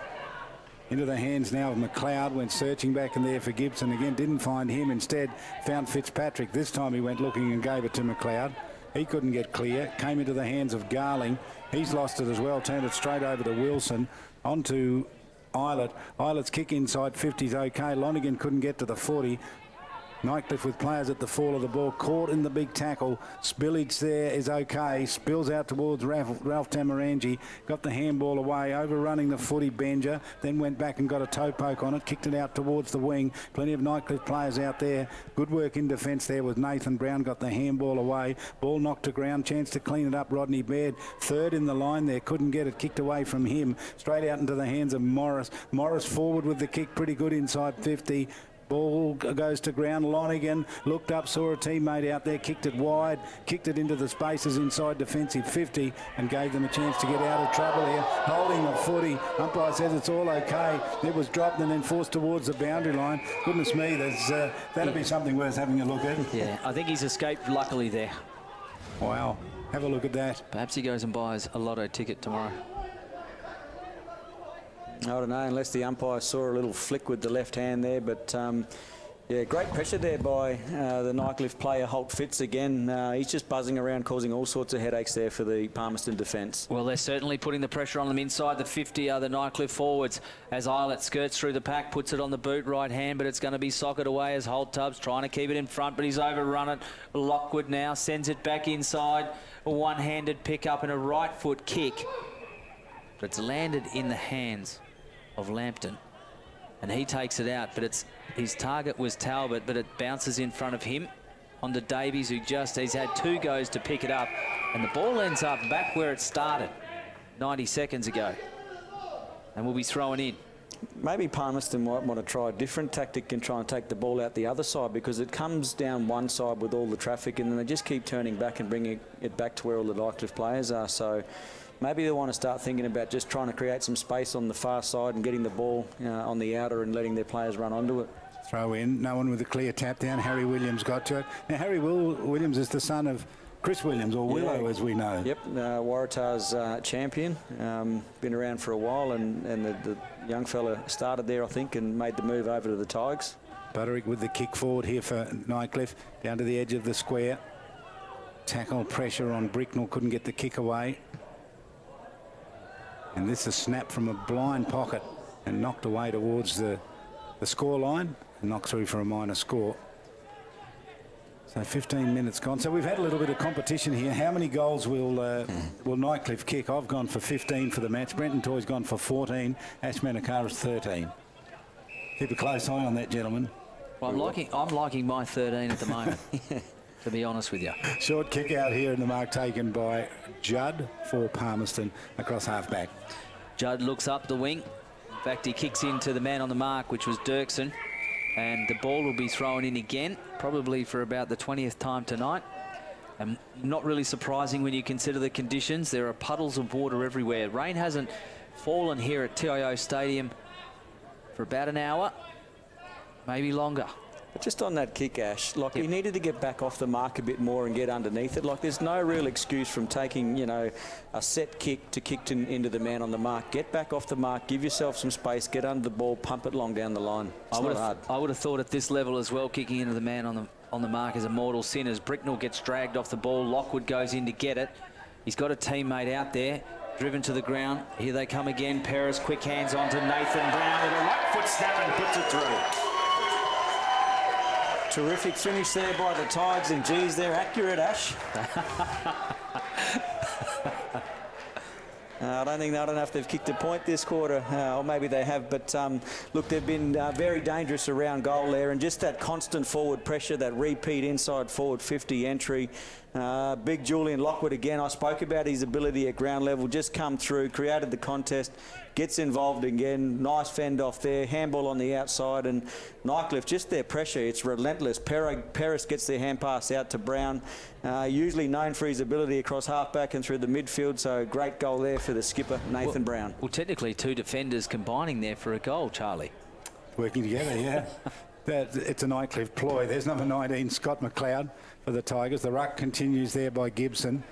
Into the hands now of McLeod. Went searching back in there for Gibson. Again, didn't find him. Instead, found Fitzpatrick. This time he went looking and gave it to McLeod. He couldn't get clear. Came into the hands of Garling. He's lost it as well. Turned it straight over to Wilson. On to Islet. Islet's kick inside 50 is okay. Lonigan couldn't get to the 40. Nightcliff with players at the fall of the ball, caught in the big tackle. Spillage there is okay. Spills out towards Ralph Tamarangi. Got the handball away, overrunning the footy Benja. Then went back and got a toe poke on it. Kicked it out towards the wing. Plenty of Nightcliff players out there. Good work in defence there with Nathan Brown. Got the handball away. Ball knocked to ground. Chance to clean it up. Rodney Baird, third in the line there. Couldn't get it. Kicked away from him. Straight out into the hands of Morris. Morris forward with the kick. Pretty good inside 50. Ball goes to ground. Lonigan looked up, saw a teammate out there, kicked it wide, kicked it into the spaces inside defensive 50 and gave them a chance to get out of trouble here. Holding the footy. Umpire says it's all okay. It was dropped and then forced towards the boundary line. Goodness me, that'll be something worth having a look at. Yeah, I think he's escaped luckily there. Wow. Have a look at that. Perhaps he goes and buys a lotto ticket tomorrow. I don't know, unless the umpire saw a little flick with the left hand there, but yeah, great pressure there by the Nightcliff player, Holt Fitz again. He's just buzzing around, causing all sorts of headaches there for the Palmerston defence. Well, they're certainly putting the pressure on them inside the 50, the Nightcliff forwards, as Eilert skirts through the pack, puts it on the boot right hand, but it's going to be socket away as Holt Tubbs trying to keep it in front, but he's overrun it. Lockwood now sends it back inside, a one-handed pick up and a right foot kick, but it's landed in the hands of Lampton, and he takes it out, but his target was Talbot, but it bounces in front of him onto Davies, who he's had 2 goes to pick it up, and the ball ends up back where it started 90 seconds ago, and will be thrown in. Maybe Palmerston might want to try a different tactic and try and take the ball out the other side, because it comes down one side with all the traffic and then they just keep turning back and bringing it back to where all the Nightcliff players are. So maybe they want to start thinking about just trying to create some space on the far side and getting the ball on the outer and letting their players run onto it. Throw in, no one with a clear tap down. Harry Williams got to it. Now, Harry Williams is the son of Chris Williams, or Willow, as we know. Yep, Waratah's champion. Been around for a while, and the young fella started there, I think, and made the move over to the Tigers. Butterick with the kick forward here for Nightcliff, down to the edge of the square. Tackle pressure on Bricknell, couldn't get the kick away. And this is snap from a blind pocket and knocked away towards the score line and knocked through for a minor score. So 15 minutes gone. So we've had a little bit of competition here. How many goals will Nightcliff kick? I've gone for 15 for the match. Brenton Toy's gone for 14. Ash Manakara's 13. Keep a close eye on that, gentlemen. Well, I'm liking my 13 at the moment, to be honest with you. Short kick out here in the mark taken by Judd for Palmerston across half-back. Judd looks up the wing. In fact, he kicks into the man on the mark, which was Dirksen. And the ball will be thrown in again, probably for about the 20th time tonight. And not really surprising when you consider the conditions. There are puddles of water everywhere. Rain hasn't fallen here at TIO Stadium for about an hour, maybe longer. But just on that kick, Ash, like he needed to get back off the mark a bit more and get underneath it. Like there's no real excuse from taking, a set kick to kick into the man on the mark. Get back off the mark, give yourself some space, get under the ball, pump it long down the line. It's not hard. I would have thought at this level as well, kicking into the man on the mark is a mortal sin. As Bricknell gets dragged off the ball, Lockwood goes in to get it. He's got a teammate out there, driven to the ground. Here they come again. Paris, quick hands onto Nathan Brown with a right foot snap and puts it through. Terrific finish there by the Tigers, and geez, they're accurate, Ash. I don't know if they've kicked a point this quarter, or maybe they have, but look, they've been very dangerous around goal there, and just that constant forward pressure, that repeat inside forward 50 entry. Big Julian Lockwood again. I spoke about his ability at ground level, just come through, created the contest, gets involved again. Nice fend off there, handball on the outside, and Nightcliff, just their pressure, it's relentless. Paris gets their hand pass out to Brown, usually known for his ability across halfback and through the midfield, so great goal there for the skipper, Nathan Brown. Well, technically 2 defenders combining there for a goal, Charlie. Working together, yeah. It's a Nightcliff ploy. There's number 19, Scott McLeod for the Tigers. The ruck continues there by Gibson.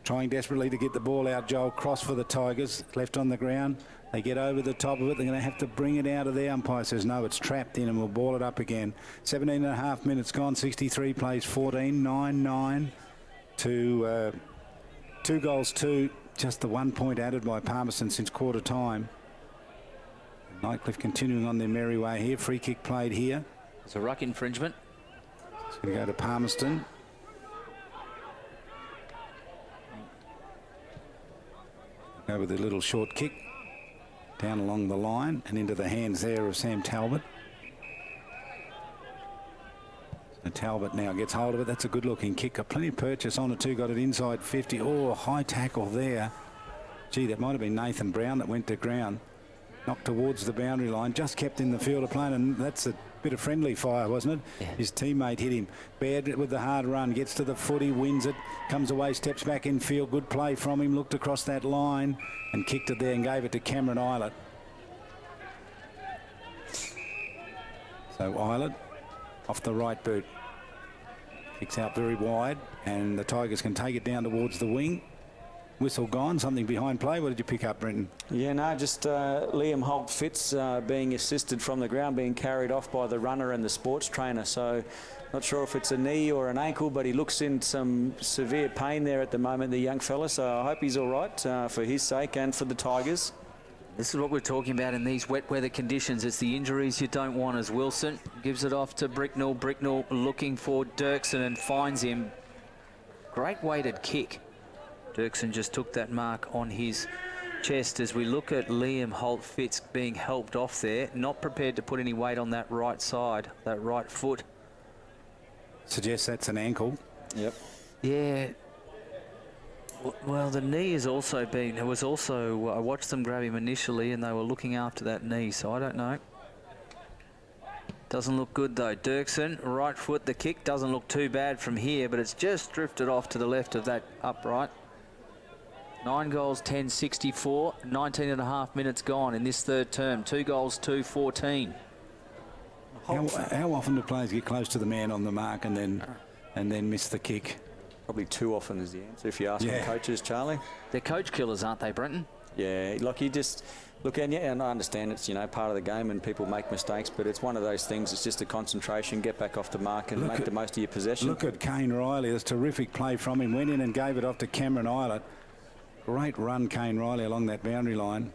Trying desperately to get the ball out. Joel Cross for the Tigers. Left on the ground. They get over the top of it. They're going to have to bring it out of there. Umpire says no, it's trapped in and we'll ball it up again. 17 and a half minutes gone. 63 plays 14. 9-9 to 2 goals 2. Just the 1 point added by Palmerston since quarter time. Nightcliff continuing on their merry way here. Free kick played here. It's a ruck infringement. It's going to go to Palmerston. Go with a little short kick down along the line and into the hands there of Sam Talbot. So Talbot now gets hold of it. That's a good looking kick. Got plenty of purchase on it too. Got it inside 50. Oh, high tackle there. Gee, that might have been Nathan Brown that went to ground. Knocked towards the boundary line. Just kept in the field of play, and that's a bit of friendly fire, wasn't it? Yeah. His teammate hit him. Baird with the hard run. Gets to the footy, wins it. Comes away, steps back in field. Good play from him. Looked across that line and kicked it there and gave it to Cameron Eilert. So Eilert off the right boot. Kicks out very wide, and the Tigers can take it down towards the wing. Whistle gone, something behind play. What did you pick up, Brenton? Yeah, no, just Liam Holt Fitz being assisted from the ground, being carried off by the runner and the sports trainer. So not sure if it's a knee or an ankle, but he looks in some severe pain there at the moment, the young fella. So I hope he's all right for his sake and for the Tigers. This is what we're talking about in these wet weather conditions. It's the injuries you don't want, as Wilson gives it off to Bricknell. Bricknell looking for Dirksen and finds him. Great weighted kick. Dirksen just took that mark on his chest as we look at Liam Holt Fitz being helped off there. Not prepared to put any weight on that right side, that right foot. Suggests that's an ankle. Yep. Yeah. Well, the knee has also been... It was also... I watched them grab him initially and they were looking after that knee, so I don't know. Doesn't look good though. Dirksen, right foot, the kick doesn't look too bad from here, but it's just drifted off to the left of that upright. 9 goals, 10-64, 19 and a half minutes gone in this third term. 2 goals, 2-14. How often do players get close to the man on the mark and then miss the kick? Probably too often is the answer if you ask the coaches, Charlie. They're coach killers, aren't they, Brenton? Yeah, like you just look, and I understand it's, you know, part of the game and people make mistakes, but it's one of those things. It's just a concentration, get back off the mark and make the most of your possession. Look at Kane Riley. That's a terrific play from him. Went in and gave it off to Cameron Eilert. Great run, Kane Riley, along that boundary line.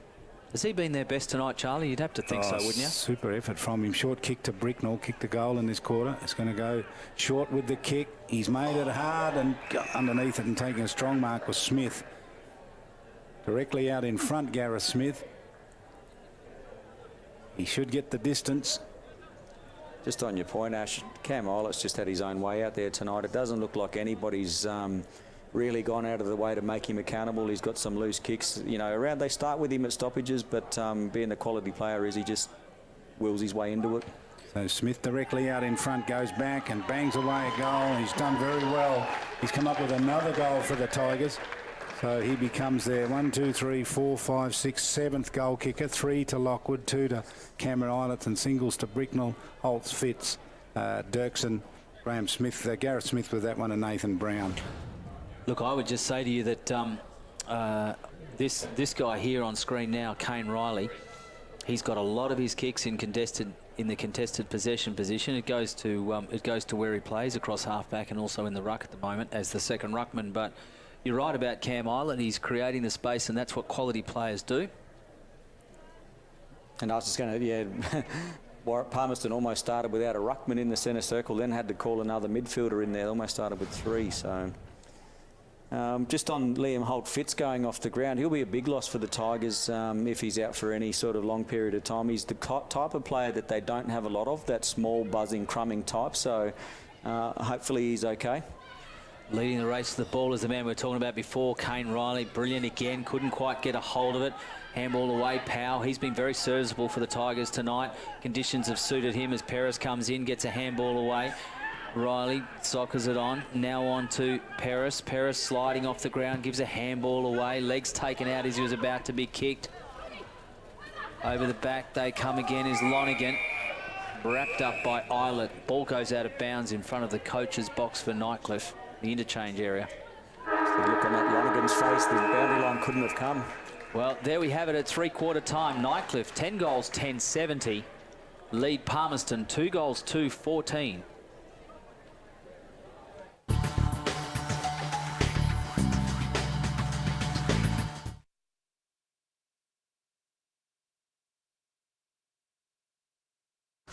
Has he been their best tonight, Charlie? You'd have to think so, wouldn't you? Super effort from him. Short kick to Bricknell. Kicked the goal in this quarter. It's going to go short with the kick. He's made it hard and got underneath it and taking a strong mark was Smith. Directly out in front, Gareth Smith. He should get the distance. Just on your point, Ash, Cam Eilert's just had his own way out there tonight. It doesn't look like anybody's really gone out of the way to make him accountable. He's got some loose kicks, you know, around. They start with him at stoppages, but being the quality player is, he just wills his way into it. So Smith directly out in front, goes back and bangs away a goal. He's done very well. He's come up with another goal for the Tigers. So he becomes their 1, 2, 3, 4, 5, 6, 7th goal kicker. 3 to Lockwood, 2 to Cameron Eilert, and singles to Bricknell, Holtz, Fitz, Dirksen, Graham Smith, Gareth Smith with that one, and Nathan Brown. Look, I would just say to you that this guy here on screen now, Kane Riley, he's got a lot of his kicks in the contested possession position. It goes to where he plays across halfback and also in the ruck at the moment as the second ruckman. But you're right about Cam Eilert. He's creating the space, and that's what quality players do. And I was just going to, Palmerston almost started without a ruckman in the centre circle, then had to call another midfielder in there. Almost started with 3, so... just on Liam Holt Fitz going off the ground, he'll be a big loss for the Tigers if he's out for any sort of long period of time. He's the type of player that they don't have a lot of, that small, buzzing, crumbing type, so hopefully he's okay. Leading the race to the ball is the man we were talking about before, Kane Riley. Brilliant again, couldn't quite get a hold of it. Handball away, Powell. He's been very serviceable for the Tigers tonight. Conditions have suited him as Perez comes in, gets a handball away. Riley soccers it on, now on to Perez. Perez sliding off the ground, gives a handball away. Legs taken out as he was about to be kicked. Over the back they come again is Lonigan. Wrapped up by Eilert. Ball goes out of bounds in front of the coach's box for Nightcliff, the interchange area. The look on that Lonigan's face, the boundary line couldn't have come. Well, there we have it at three-quarter time. Nightcliff, 10 goals, 10-70. Lead Palmerston, 2 goals, 2-14.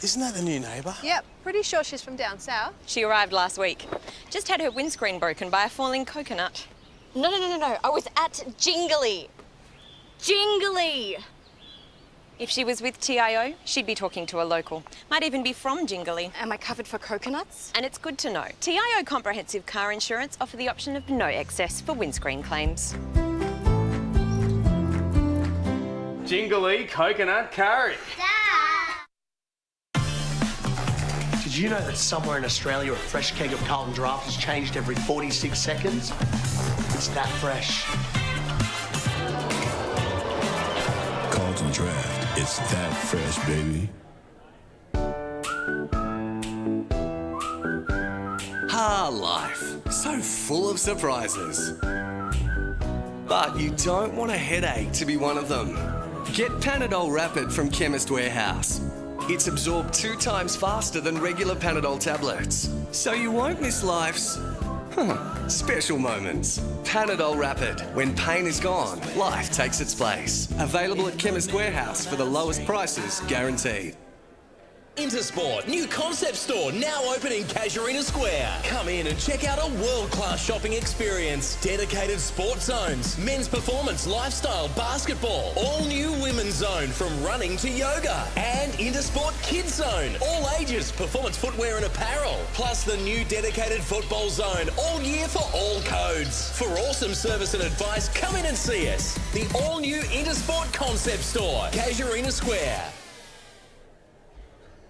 Isn't that the new neighbour? Yep, pretty sure she's from down south. She arrived last week. Just had her windscreen broken by a falling coconut. No. I was at Jingly. Jingly! If she was with TIO, she'd be talking to a local. Might even be from Jingly. Am I covered for coconuts? And it's good to know. TIO Comprehensive Car Insurance offer the option of no excess for windscreen claims. Jingly coconut curry. Did you know that somewhere in Australia a fresh keg of Carlton Draft is changed every 46 seconds? It's that fresh. Carlton Draft, it's that fresh, baby. Life, so full of surprises. But you don't want a headache to be one of them. Get Panadol Rapid from Chemist Warehouse. It's absorbed 2 times faster than regular Panadol tablets, so you won't miss life's special moments. Panadol Rapid. When pain is gone, life takes its place. Available at Chemist Warehouse for the lowest prices guaranteed. Intersport, new concept store now open in Casuarina Square. Come in and check out a world-class shopping experience. Dedicated sports zones, men's performance, lifestyle, basketball. All new women's zone from running to yoga. And Intersport Kids Zone. All ages, performance footwear and apparel. Plus the new dedicated football zone. All year for all codes. For awesome service and advice, come in and see us. The all-new Intersport concept store, Casuarina Square.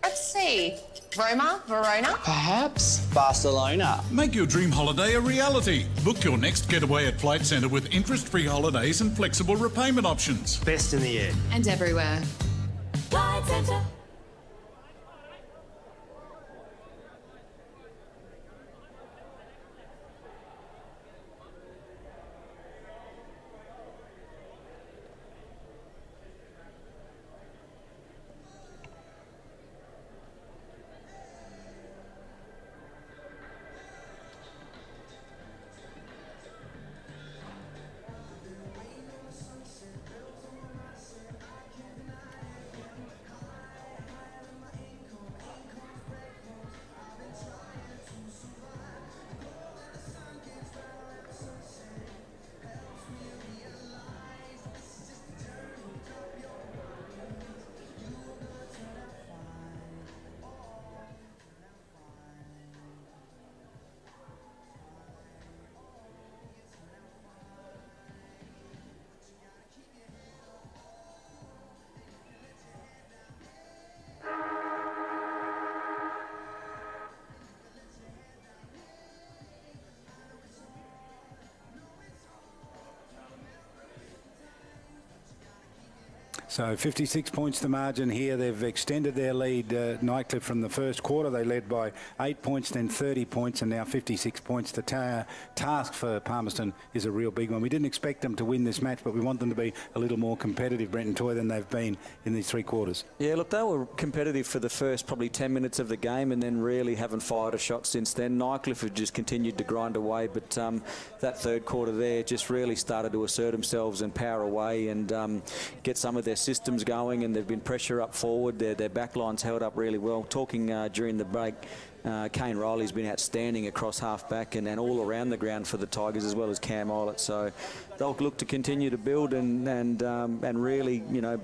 Let's see. Roma, Verona? Perhaps Barcelona. Make your dream holiday a reality. Book your next getaway at Flight Centre with interest-free holidays and flexible repayment options. Best in the air. And everywhere. Flight Centre. So 56 points the margin here. They've extended their lead, Nightcliff, from the first quarter. They led by 8 points, then 30 points, and now 56 points. The task for Palmerston is a real big one. We didn't expect them to win this match, but we want them to be a little more competitive, Brenton Toy, than they've been in these 3 quarters. Yeah, look, they were competitive for the first probably 10 minutes of the game and then really haven't fired a shot since then. Nightcliff have just continued to grind away, but that third quarter there just really started to assert themselves and power away and get some of their systems going, and there've been pressure up forward. Their back line's held up really well. Talking during the break, Kane Riley's been outstanding across half-back and all around the ground for the Tigers, as well as Cam Eilert. So they'll look to continue to build and really, you know,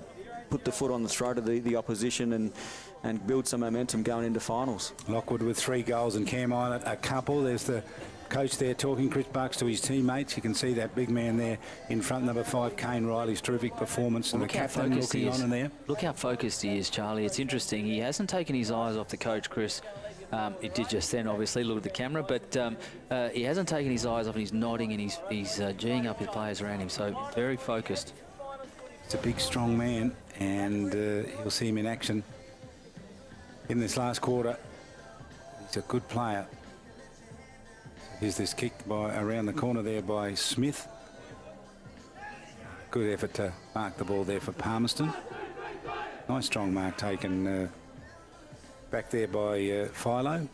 put the foot on the throat of the opposition and build some momentum going into finals. Lockwood with 3 goals and Cam Eilert a couple. There's the coach there talking, Chris Bucks, to his teammates. You can see that big man there in front, number 5, Kane Riley's terrific performance, and the captain looking on in there. Look how focused he is, Charlie. It's interesting. He hasn't taken his eyes off the coach, Chris. He did just then, obviously, look at the camera, but he hasn't taken his eyes off, and he's nodding and he's geeing up his players around him. So very focused. It's a big, strong man, and you'll see him in action in this last quarter. He's a good player. Here's this kick around the corner there by Smith. Good effort to mark the ball there for Palmerston. Nice strong mark taken back there by Philo. So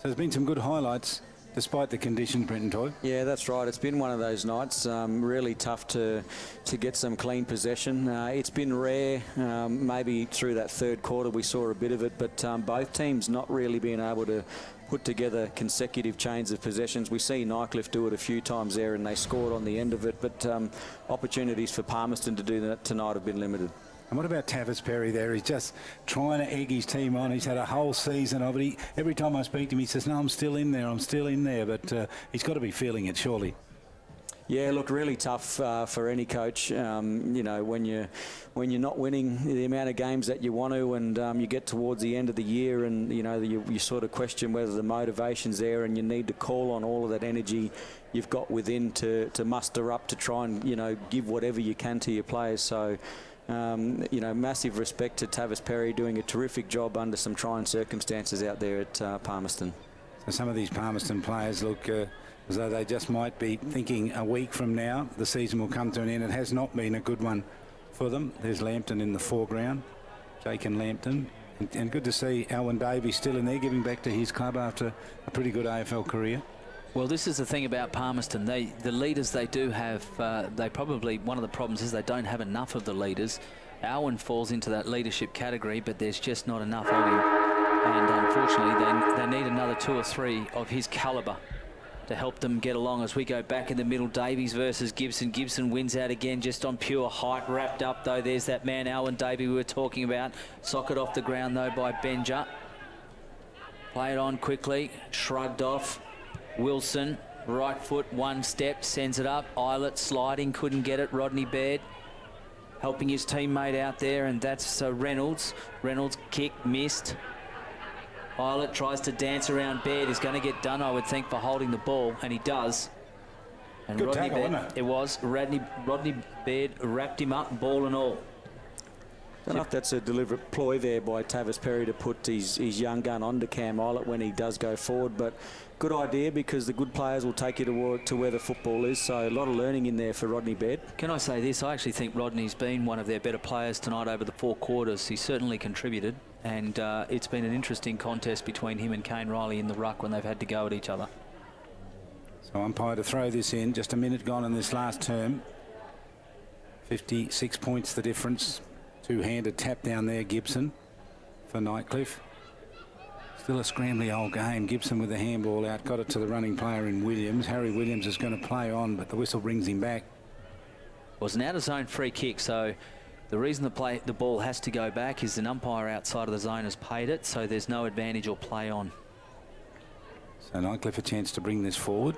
there's been some good highlights. despite the conditions, Brenton Toy. Yeah, that's right. It's been one of those nights. Really tough to get some clean possession. It's been rare. Maybe through that third quarter we saw a bit of it, but both teams not really being able to put together consecutive chains of possessions. We see Nightcliff do it a few times there and they scored on the end of it, but opportunities for Palmerston to do that tonight have been limited. And what about Tavis Perry there? He's just trying to egg his team on. He's had a whole season of it. Every time I speak to him, he says, no, I'm still in there, I'm still in there. But he's got to be feeling it, surely. Yeah, look, really tough for any coach. You know, when you're not winning the amount of games that you want to, and you get towards the end of the year, and you know you sort of question whether the motivation's there, and you need to call on all of that energy you've got within to muster up to try and give whatever you can to your players. So. Massive respect to Tavis Perry, doing a terrific job under some trying circumstances out there at Palmerston. So some of these Palmerston players look as though they just might be thinking a week from now the season will come to an end. It has not been a good one for them. There's Lambton in the foreground, Jake and Lambton. And good to see Alwyn Davies still in there, giving back to his club after a pretty good AFL career. Well, this is the thing about Palmerston. The leaders they do have, they probably, one of the problems is they don't have enough of the leaders. Alwyn falls into that leadership category, but there's just not enough of him. And unfortunately, they need another 2 or 3 of his calibre to help them get along. As we go back in the middle, Davies versus Gibson. Gibson wins out again just on pure height. Wrapped up, though. There's that man, Alwyn Davies, we were talking about. Socket off the ground, though, by Benja. Play it on quickly. Shrugged off. Wilson, right foot, one step, sends it up. Eilert sliding, couldn't get it. Rodney Baird helping his teammate out there, and that's Reynolds. Reynolds kick, missed. Eilert tries to dance around Baird. He's going to get done, I would think, for holding the ball, and he does. And good Rodney tackle, Baird, wasn't it? It was. Rodney Baird wrapped him up, ball and all. I don't know if that's a deliberate ploy there by Tavis Perry to put his young gun onto Cam Eilert when he does go forward, but good idea because the good players will take you to where the football is, so a lot of learning in there for Rodney Baird. Can I say this? I actually think Rodney's been one of their better players tonight over the 4 quarters. He certainly contributed, and it's been an interesting contest between him and Kane Riley in the ruck when they've had to go at each other. So umpire to throw this in, just a minute gone in this last term. 56 points the difference. Two-handed tap down there, Gibson for Nightcliff. Still a scrambly old game. Gibson with the handball out, got it to the running player in Williams. Harry Williams is going to play on, but the whistle brings him back. It was an out-of-zone free kick, so the reason the ball has to go back is an umpire outside of the zone has paid it, so there's no advantage or play on. So Nightcliff a chance to bring this forward.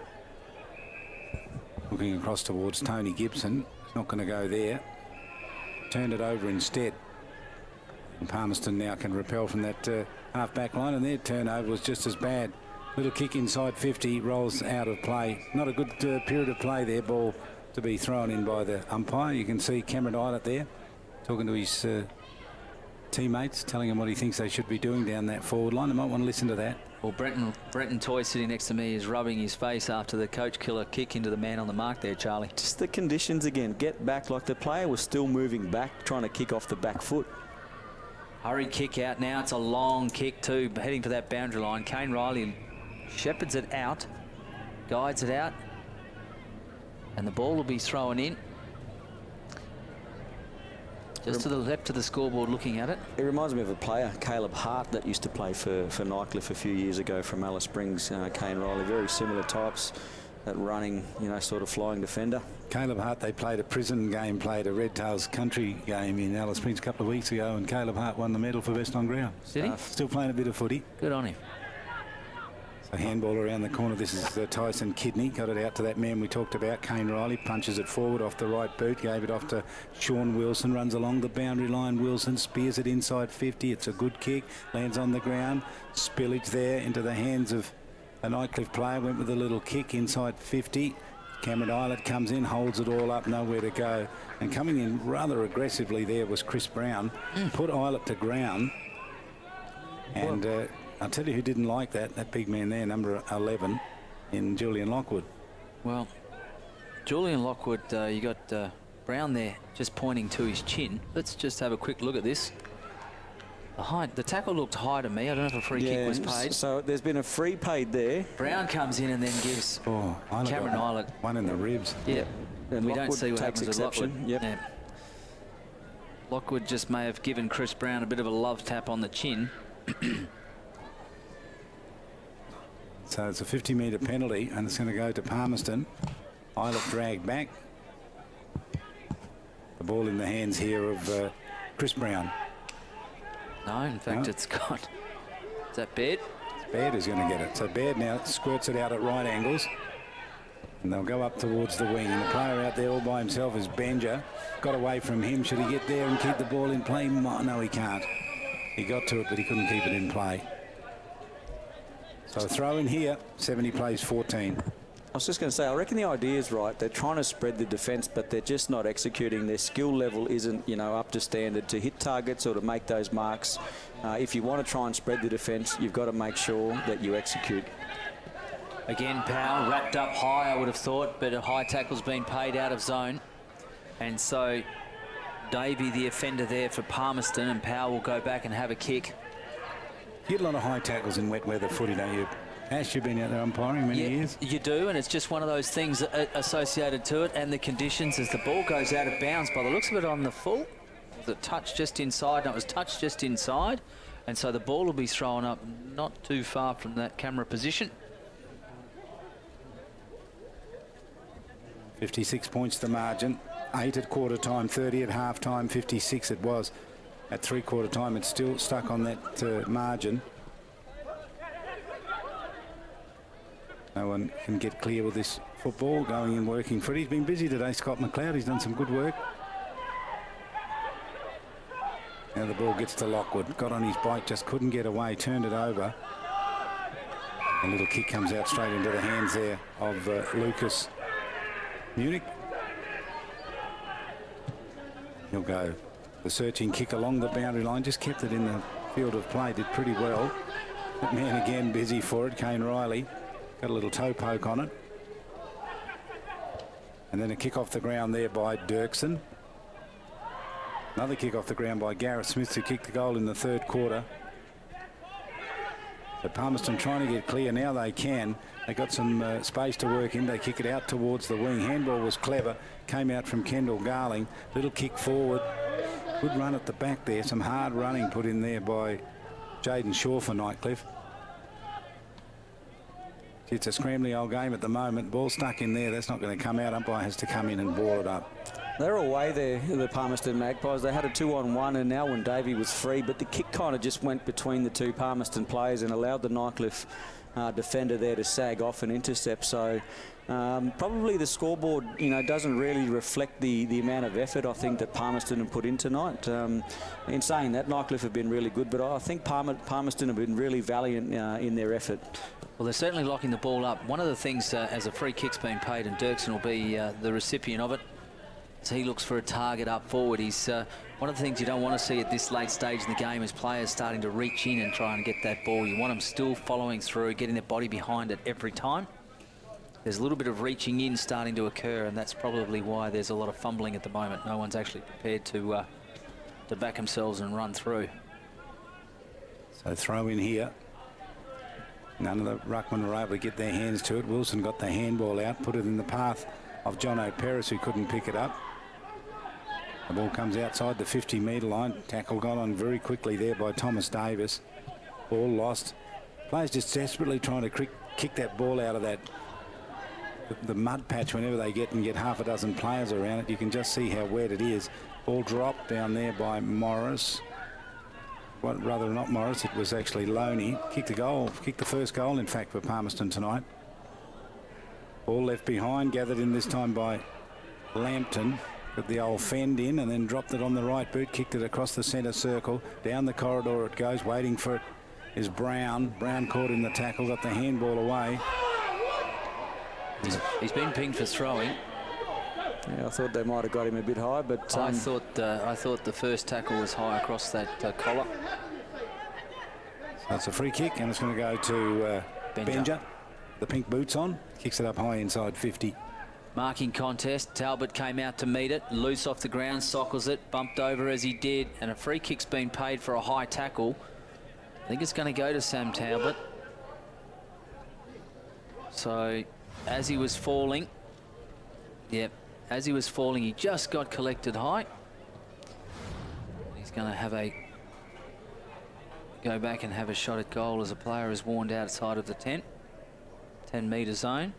Looking across towards Tony Gibson. He's not going to go there. Turned it over instead. And Palmerston now can repel from that half-back line, and their turnover was just as bad. Little kick inside 50, rolls out of play. Not a good period of play there. Ball to be thrown in by the umpire. You can see Cameron Eilert there talking to his teammates, telling him what he thinks they should be doing down that forward line. They might want to listen to that. Well, Brenton Toy sitting next to me is rubbing his face after the coach killer kick into the man on the mark there, Charlie. Just the conditions again. Get back, like the player was still moving back, trying to kick off the back foot. Hurried kick out now. It's a long kick too, heading for that boundary line. Kane Riley shepherds it out, guides it out, and the ball will be thrown in. Just to the left of the scoreboard looking at it. It reminds me of a player, Caleb Hart, that used to play for Nightcliff a few years ago from Alice Springs. Kane Riley, very similar types, that running, sort of flying defender. Caleb Hart, they played a prison game, played a Red Tails country game in Alice Springs a couple of weeks ago, and Caleb Hart won the medal for best on ground. Did he? Still playing a bit of footy. Good on him. So handball around the corner. This is Tyson Kidney. Got it out to that man we talked about, Kane Riley. Punches it forward off the right boot. Gave it off to Sean Wilson. Runs along the boundary line. Wilson spears it inside 50. It's a good kick. Lands on the ground. Spillage there into the hands of a Nightcliff player. Went with a little kick inside 50. Cameron Eilert comes in, holds it all up, nowhere to go. And coming in rather aggressively there was Chris Brown. Put Eilert to ground. And I'll tell you who didn't like that big man there, number 11, in Julian Lockwood. Well, Julian Lockwood, you got Brown there just pointing to his chin. Let's just have a quick look at this. The tackle looked high to me. I don't know if a free kick was paid. So there's been a free paid there. Brown comes in and then gives Cameron Islet one in the ribs. Yeah. And we Lockwood don't see what takes happens with exception. Lockwood. Yep. Yeah. Lockwood just may have given Chris Brown a bit of a love tap on the chin. So it's a 50-metre penalty, and it's going to go to Palmerston. Islet dragged back. The ball in the hands here of Chris Brown. No, in fact, it's got... Is that Baird? Baird is going to get it. So Baird now squirts it out at right angles. And they'll go up towards the wing. And the player out there all by himself is Benja. Got away from him. Should he get there and keep the ball in play? No, he can't. He got to it, but he couldn't keep it in play. So a throw in here. 70 plays 14. I was just going to say, I reckon the idea is right. They're trying to spread the defence, but they're just not executing. Their skill level isn't, up to standard to hit targets or to make those marks. If you want to try and spread the defence, you've got to make sure that you execute. Again, Powell wrapped up high, I would have thought, but a high tackle's been paid out of zone. And so Davey, the offender there for Palmerston, and Powell will go back and have a kick. You get a lot of high tackles in wet weather footy, don't you? Ash, you've been out there umpiring many years. You do, and it's just one of those things associated to it, and the conditions as the ball goes out of bounds. By the looks of it on the full, the touch just inside, and it was touched just inside, and so the ball will be thrown up not too far from that camera position. 56 points the margin. 8 at quarter time, 30 at half time, 56 it was at 3/4 time. It's still stuck on that margin. No one can get clear with this football going and working for it. He's been busy today, Scott McLeod. He's done some good work. Now the ball gets to Lockwood. Got on his bike, just couldn't get away, turned it over. A little kick comes out straight into the hands there of Lucas Munich. He'll go the searching kick along the boundary line, just kept it in the field of play, did pretty well. That man again busy for it, Kane Riley. Got a little toe poke on it. And then a kick off the ground there by Dirksen. Another kick off the ground by Gareth Smith, who kicked the goal in the 3rd quarter. So Palmerston trying to get clear. Now they can. They got some space to work in. They kick it out towards the wing. Handball was clever. Came out from Kendall Garling. Little kick forward. Good run at the back there. Some hard running put in there by Jaden Shaw for Nightcliff. It's a scrambly old game at the moment. Ball stuck in there. That's not going to come out. Umpire has to come in and ball it up. They're away there, the Palmerston Magpies. They had a 2-on-1, and now when Davey was free, but the kick kind of just went between the two Palmerston players and allowed the Nightcliff defender there to sag off and intercept. So probably the scoreboard, doesn't really reflect the amount of effort I think that Palmerston have put in tonight. In saying that, Nightcliff have been really good, but I think Palmerston have been really valiant in their effort. Well, they're certainly locking the ball up. One of the things, as a free kick's been paid, and Dirksen will be the recipient of it, so he looks for a target up forward. He's one of the things you don't want to see at this late stage in the game is players starting to reach in and try and get that ball. You want them still following through, getting their body behind it every time. There's a little bit of reaching in starting to occur, and that's probably why there's a lot of fumbling at the moment. No one's actually prepared to back themselves and run through. So throw in here. None of the ruckmen were able to get their hands to it. Wilson got the handball out, put it in the path of John O'Peris, who couldn't pick it up. The ball comes outside the 50-metre line. Tackle got on very quickly there by Thomas Davis. Ball lost. Players just desperately trying to kick that ball out of the mud patch whenever they get half a dozen players around it. You can just see how wet it is. Ball dropped down there by Morris. Well, rather not Morris, it was actually Loney. Kicked the first goal, in fact, for Palmerston tonight. Ball left behind, gathered in this time by Lampton. Got the old fend in and then dropped it on the right boot, kicked it across the centre circle. Down the corridor it goes, waiting for it is Brown. Brown caught in the tackle, got the handball away. He's been pinged for throwing. Yeah, I thought they might have got him a bit high, but I thought the first tackle was high across that collar. So it's a free kick, and it's going to go to Benja. The pink boots on, kicks it up high inside 50. Marking contest. Talbot came out to meet it. Loose off the ground, sockles it, bumped over as he did, and a free kick's been paid for a high tackle. I think it's going to go to Sam Talbot. So, as he was falling, as he was falling, he just got collected high. He's going to have a go back and have a shot at goal as a player is warned outside of the 10-metre zone.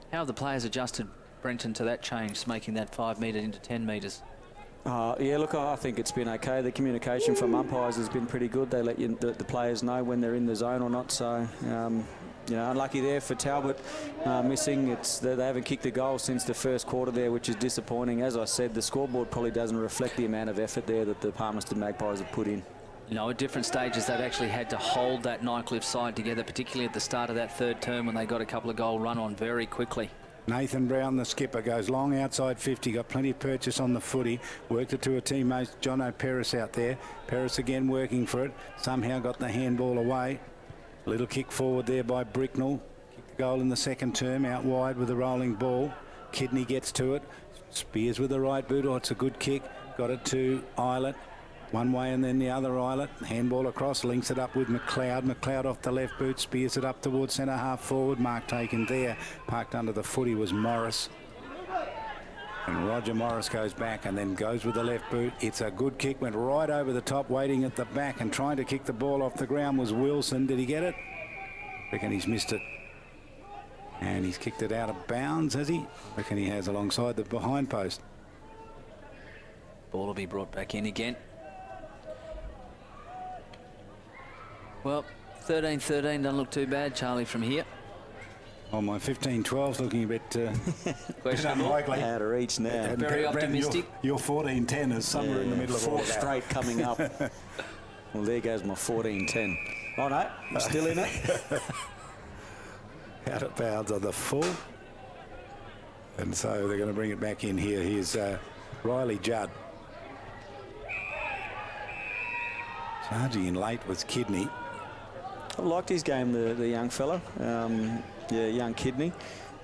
How have the players adjusted, Brenton, to that change, making that 5 metre into 10 metres? Yeah, look, I think it's been okay. The communication from umpires has been pretty good. They let the players know when they're in the zone or not. So, you know, unlucky there for Talbot missing. They haven't kicked a goal since the first quarter there, which is disappointing. As I said, the scoreboard probably doesn't reflect the amount of effort there that the Palmerston Magpies have put in. You know, at different stages, they've actually had to hold that Nightcliff side together, particularly at the start of that third term when they got a couple of goal run on very quickly. Nathan Brown, the skipper, goes long outside 50, got plenty of purchase on the footy, worked it to a teammate, John O'Peris out there. Peris again working for it, somehow got the handball away. Little kick forward there by Bricknell. Kicked the goal in the second term, out wide with a rolling ball. Kidney gets to it, Spears with the right boot, oh, it's a good kick, got it to Eilert. One way and then the other Eilert. Handball across, links it up with McLeod. McLeod off the left boot, spears it up towards centre half forward. Mark taken there. Parked under the footy was Morris. And Roger Morris goes back and then goes with the left boot. It's a good kick, went right over the top, waiting at the back and trying to kick the ball off the ground was Wilson. Did he get it? Reckon he's missed it. And he's kicked it out of bounds, has he? Reckon he has alongside the behind post. Ball will be brought back in again. Well, 13-13 doesn't look too bad, Charlie, from here. Oh, my 15-12's looking a bit unlikely. Out of reach now. And very optimistic. Your 14-10 is somewhere in the middle of all Four that. straight coming up. Well, there goes my 14-10. Oh, no, I'm still in it. Out of bounds on the full. And so they're going to bring it back in here. Here's Riley Judd. Charging in late was Kidney. I liked his game, the young fella. Yeah, young Kidney.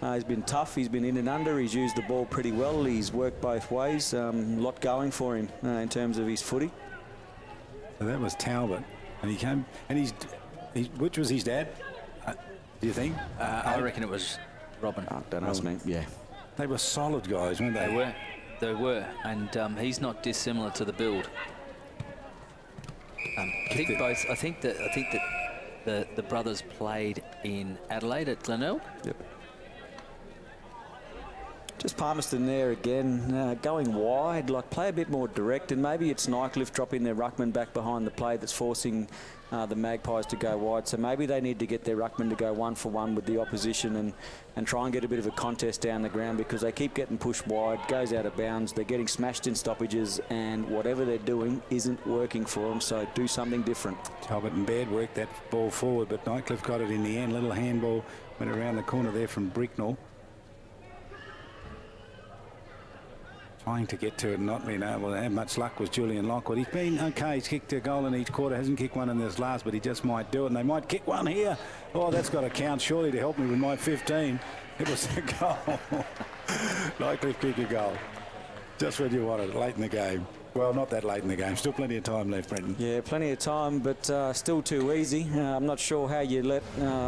He's been tough. He's been in and under. He's used the ball pretty well. He's worked both ways. A lot going for him in terms of his footy. So that was Talbot. And he came, and which was his dad, do you think? I reckon it was Robin. Oh, don't ask me. Yeah. They were solid guys, weren't they? They were. And he's not dissimilar to the build. I think that the brothers played in Adelaide at Glenelg. Yep. Just Palmerston there again, going wide, like play a bit more direct, and maybe it's Nightcliff dropping their ruckman back behind the play that's forcing the Magpies to go wide. So maybe they need to get their ruckman to go 1-for-1 with the opposition and try and get a bit of a contest down the ground, because they keep getting pushed wide, goes out of bounds, they're getting smashed in stoppages, and whatever they're doing isn't working for them, so do something different. Talbot and Baird worked that ball forward, but Nightcliff got it in the end. Little handball went around the corner there from Bricknell. Trying to get to it, not being able to have much luck was Julian Lockwood. He's been okay, he's kicked a goal in each quarter, hasn't kicked one in this last, but he just might do it, and they might kick one here. Oh, that's got to count surely to help me with my 15. It was a goal. Nightcliff kick a goal. Just when you wanted it, late in the game. Well, not that late in the game. Still plenty of time left, Brenton. Yeah, plenty of time, but still too easy. I'm not sure how you let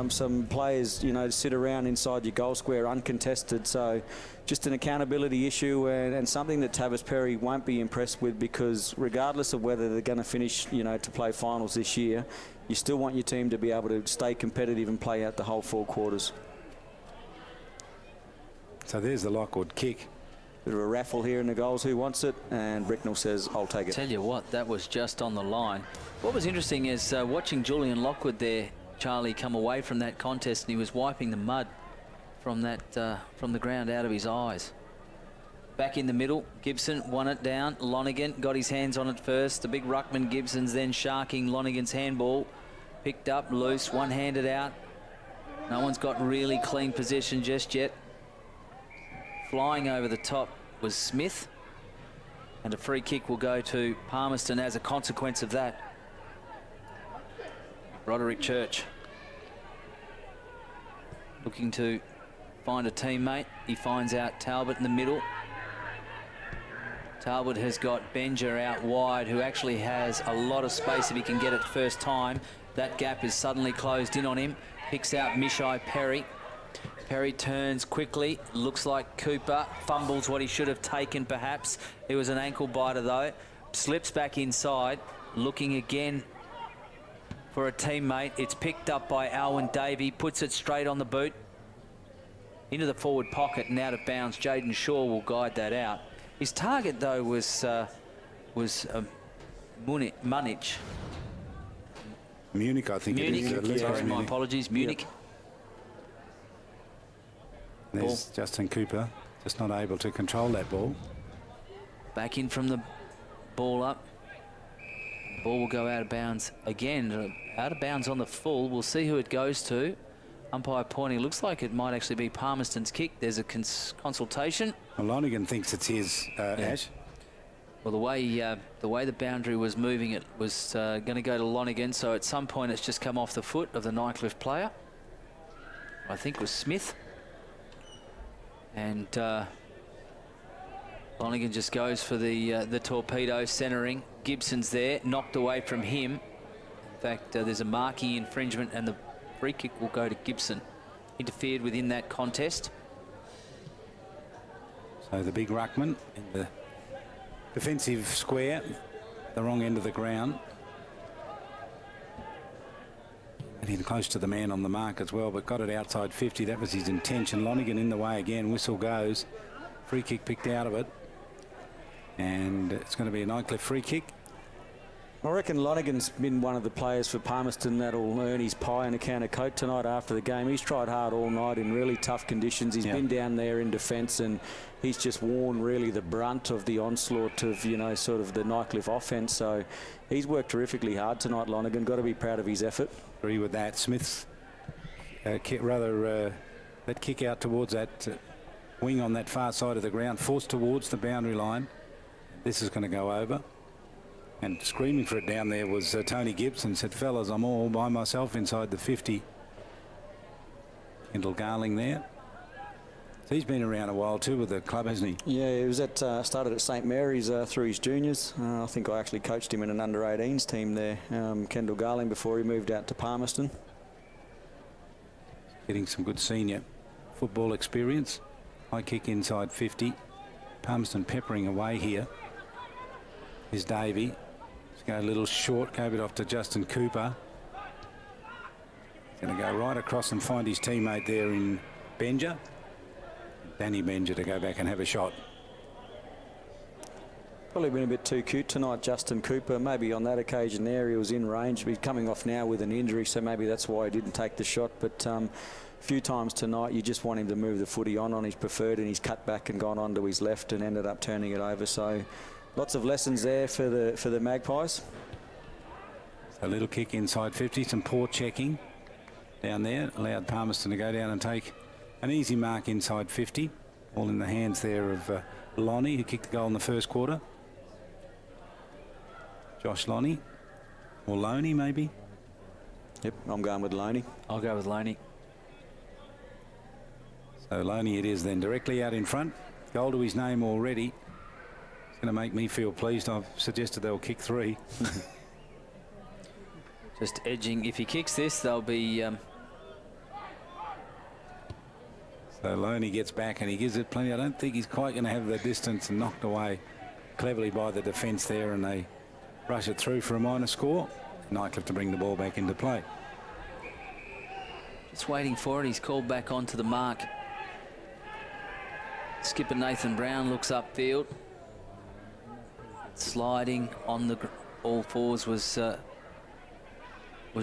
some players, you know, sit around inside your goal square uncontested. So just an accountability issue and something that Tavis Perry won't be impressed with, because regardless of whether they're going to finish, you know, to play finals this year, you still want your team to be able to stay competitive and play out the whole 4 quarters. So there's the Lockwood kick. Bit of a raffle here in the goals. Who wants it? And Bricknell says, I'll take it. Tell you what, that was just on the line. What was interesting is watching Julian Lockwood there, Charlie, come away from that contest, and he was wiping the mud from the ground out of his eyes. Back in the middle, Gibson won it down. Lonigan got his hands on it first. The big ruckman Gibson's then sharking Lonigan's handball. Picked up, loose, one-handed out. No one's got really clean possession just yet. Flying over the top was Smith, and a free kick will go to Palmerston as a consequence of that. Roderick Church looking to find a teammate. He finds out Talbot in the middle. Talbot has got Benja out wide, who actually has a lot of space if he can get it first time. That gap is suddenly closed in on him. Picks out Mishai Perry. Perry turns quickly. Looks like Cooper fumbles what he should have taken, perhaps. It was an ankle biter, though. Slips back inside. Looking again for a teammate. It's picked up by Alwyn Davey. Puts it straight on the boot. Into the forward pocket and out of bounds. Jaden Shaw will guide that out. His target, though, was Munich. Munich, I think Munich. it is. Sorry, my apologies. Munich. Yep. There's Justin Cooper, just not able to control that ball. Back in from the ball up. Ball will go out of bounds again. Out of bounds on the full. We'll see who it goes to. Umpire pointing. Looks like it might actually be Palmerston's kick. There's a consultation. Well, Lonigan thinks it's his, Ash. Well, the way the boundary was moving, it was going to go to Lonigan. So at some point, it's just come off the foot of the Nightcliff player. I think it was Smith. And Lonigan just goes for the torpedo, centering. Gibson's there, knocked away from him. In fact, there's a marking infringement, and the free kick will go to Gibson. Interfered within that contest. So the big ruckman in the defensive square, the wrong end of the ground. Getting close to the man on the mark as well, but got it outside 50. That was his intention. Lonigan in the way again. Whistle goes. Free kick picked out of it. And it's going to be a Nightcliff free kick. I reckon Lonigan's been one of the players for Palmerston that'll earn his pie and a can of Coke tonight after the game. He's tried hard all night in really tough conditions. He's been down there in defence, and he's just worn really the brunt of the onslaught of, you know, sort of the Nightcliff offence. So he's worked terrifically hard tonight, Lonigan. Got to be proud of his effort. Agree with that. Smith's that kick out towards that wing on that far side of the ground, forced towards the boundary line. This is going to go over. And screaming for it down there was Tony Gibson. Said, fellas, I'm all by myself inside the 50. Kendall Garling there. So he's been around a while too with the club, hasn't he? Yeah, he was started at St Mary's through his juniors. I think I actually coached him in an under-18s team there, Kendall Garling, before he moved out to Palmerston. Getting some good senior football experience. High kick inside 50. Palmerston peppering away here. Here's Davey. Go a little short, gave it off to Justin Cooper. Going to go right across and find his teammate there in Benja. Danny Benja to go back and have a shot. Probably been a bit too cute tonight, Justin Cooper. Maybe on that occasion there he was in range. He's coming off now with an injury, so maybe that's why he didn't take the shot. But a few times tonight you just want him to move the footy on his preferred, and he's cut back and gone on to his left and ended up turning it over. So lots of lessons there for the Magpies. A little kick inside 50, some poor checking down there. Allowed Palmerston to go down and take an easy mark inside 50. All in the hands there of Lonnie, who kicked the goal in the first quarter. Josh Lonnie. Or Loney, maybe? Yep, I'm going with Loney. I'll go with Loney. So Loney it is then, directly out in front. Goal to his name already. Going to make me feel pleased. I've suggested they'll kick 3. Just edging. If he kicks this, they'll be... So Loney gets back and he gives it plenty. I don't think he's quite going to have the distance, and knocked away cleverly by the defence there, and they rush it through for a minor score. Nightcliff to bring the ball back into play. Just waiting for it. He's called back onto the mark. Skipper Nathan Brown looks upfield. Sliding on the all fours was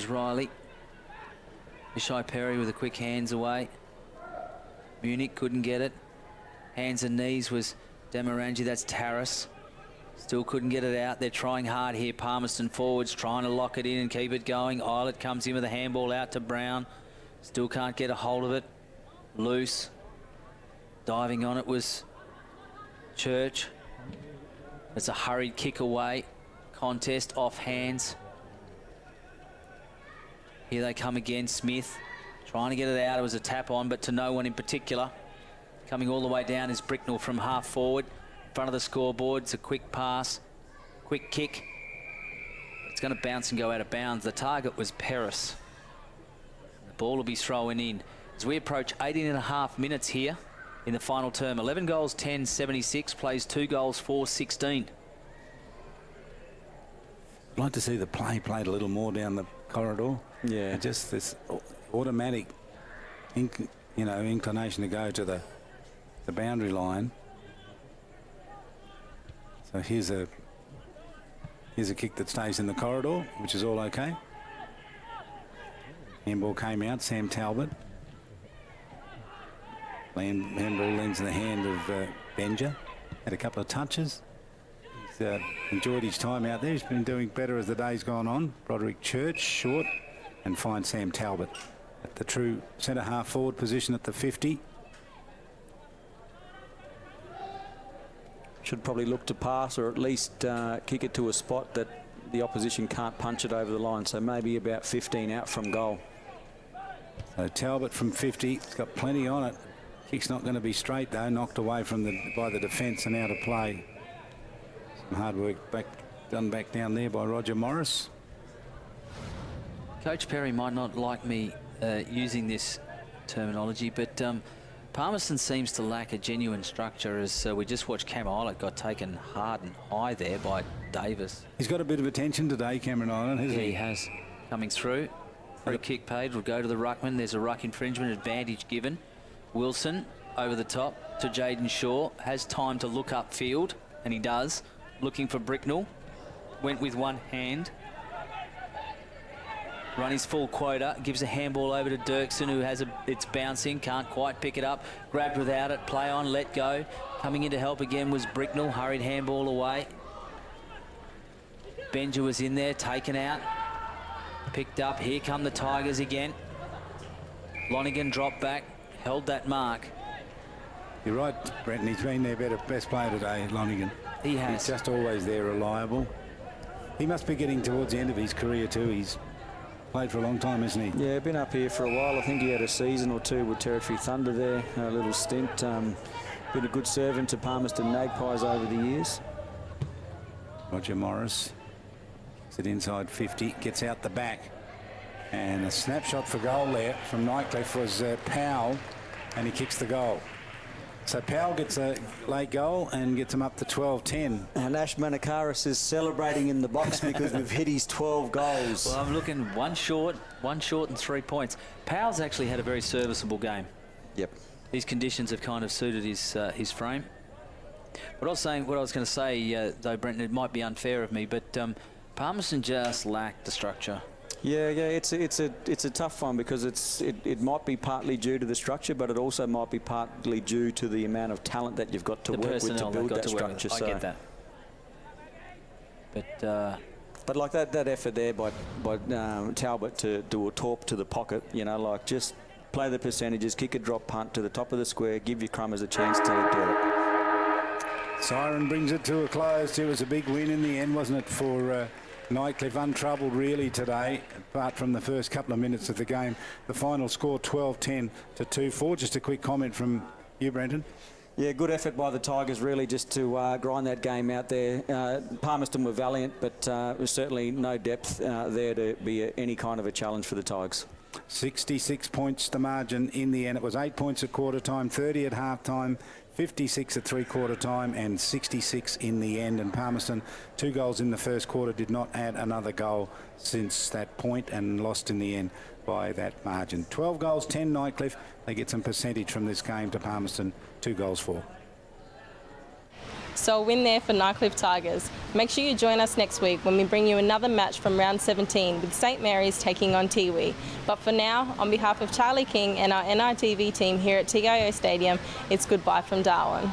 Riley. Mishai Perry with a quick hands away. Munich couldn't get it. Hands and knees was Demarangi. That's Taras. Still couldn't get it out. They're trying hard here. Palmerston forwards trying to lock it in and keep it going. Eilert comes in with a handball out to Brown. Still can't get a hold of it. Loose. Diving on it was Church. It's a hurried kick away. Contest off hands. Here they come again. Smith Trying to get it out. It was a tap on, but to no one in particular. Coming all the way down is Bricknell from half forward. In front of the scoreboard, it's a quick pass, quick kick. It's going to bounce and go out of bounds. The target was Paris. The ball will be thrown in. As we approach 18.5 minutes here in the final term. 11 goals, 10-76, plays 2 goals, 4-16. I'd like to see the play played a little more down the corridor. Yeah. And just this automatic, inclination to go to the boundary line. So here's a kick that stays in the corridor, which is all okay. Handball came out, Sam Talbot. Handball lands in the hand of Benja. Had a couple of touches. He's enjoyed his time out there. He's been doing better as the day's gone on. Broderick Church, short, and finds Sam Talbot at the true centre half forward position at the 50. Should probably look to pass or at least kick it to a spot that the opposition can't punch it over the line. So maybe about 15 out from goal. So Talbot from 50. He's got plenty on it. Kick's not going to be straight though. Knocked away by the defence and out of play. Some hard work done back down there by Roger Morris. Coach Perry might not like me using this terminology, but Palmerston seems to lack a genuine structure, as we just watched Cam Islet got taken hard and high there by Davis. He's got a bit of attention today, Cameron Island, hasn't he? He has. Coming through. Free kick paid will go to the ruckman. There's a ruck infringement, advantage given. Wilson over the top to Jaden Shaw. Has time to look upfield, and he does. Looking for Bricknell. Went with one hand. Run his full quota, gives a handball over to Dirksen, who has it's bouncing, can't quite pick it up. Grabbed without it, play on, let go. Coming in to help again was Bricknell, hurried handball away. Benja was in there, taken out. Picked up, here come the Tigers again. Lonigan dropped back, held that mark. You're right, Brenton, he's been their best player today, Lonigan. He has. He's just always there, reliable. He must be getting towards the end of his career too. He's played for a long time, isn't he? Yeah, been up here for a while. I think he had a season or two with Territory Thunder there, a little stint. Been a good servant to Palmerston Magpies over the years. Roger Morris gets it inside 50, gets out the back. And a snapshot for goal there from Nightcliff was Powell, and he kicks the goal. So Powell gets a late goal and gets him up to 12-10. And Ash Manakaris is celebrating in the box because we've hit his 12 goals. Well, I'm looking one short and 3 points. Powell's actually had a very serviceable game. Yep. These conditions have kind of suited his frame. What I was going to say, though, Brenton, it might be unfair of me, but Palmerston just lacked the structure. Yeah, it's a tough one because it might be partly due to the structure, but it also might be partly due to the amount of talent that you've got to work with to build that structure. I get that. But like that effort there by Talbot to do a talk to the pocket, like just play the percentages, kick a drop punt to the top of the square, give your Crummers a chance to do it. Siren brings it to a close. It was a big win in the end, wasn't it, for Nightcliff, untroubled really today, apart from the first couple of minutes of the game. The final score 12-10 to 2-4. Just a quick comment from you, Brenton. Yeah, good effort by the Tigers really just to grind that game out there. Palmerston were valiant, but there's certainly no depth there to be any kind of a challenge for the Tigers. 66 points the margin in the end. It was 8 points at quarter time, 30 at half time, 56 at three-quarter time and 66 in the end. And Palmerston, 2 goals in the first quarter, did not add another goal since that point and lost in the end by that margin. 12 goals, 10 Nightcliff. They get some percentage from this game to Palmerston, 2 goals for. So a win there for Nightcliff Tigers. Make sure you join us next week when we bring you another match from round 17 with St Mary's taking on Tiwi. But for now, on behalf of Charlie King and our NITV team here at TIO Stadium, it's goodbye from Darwin.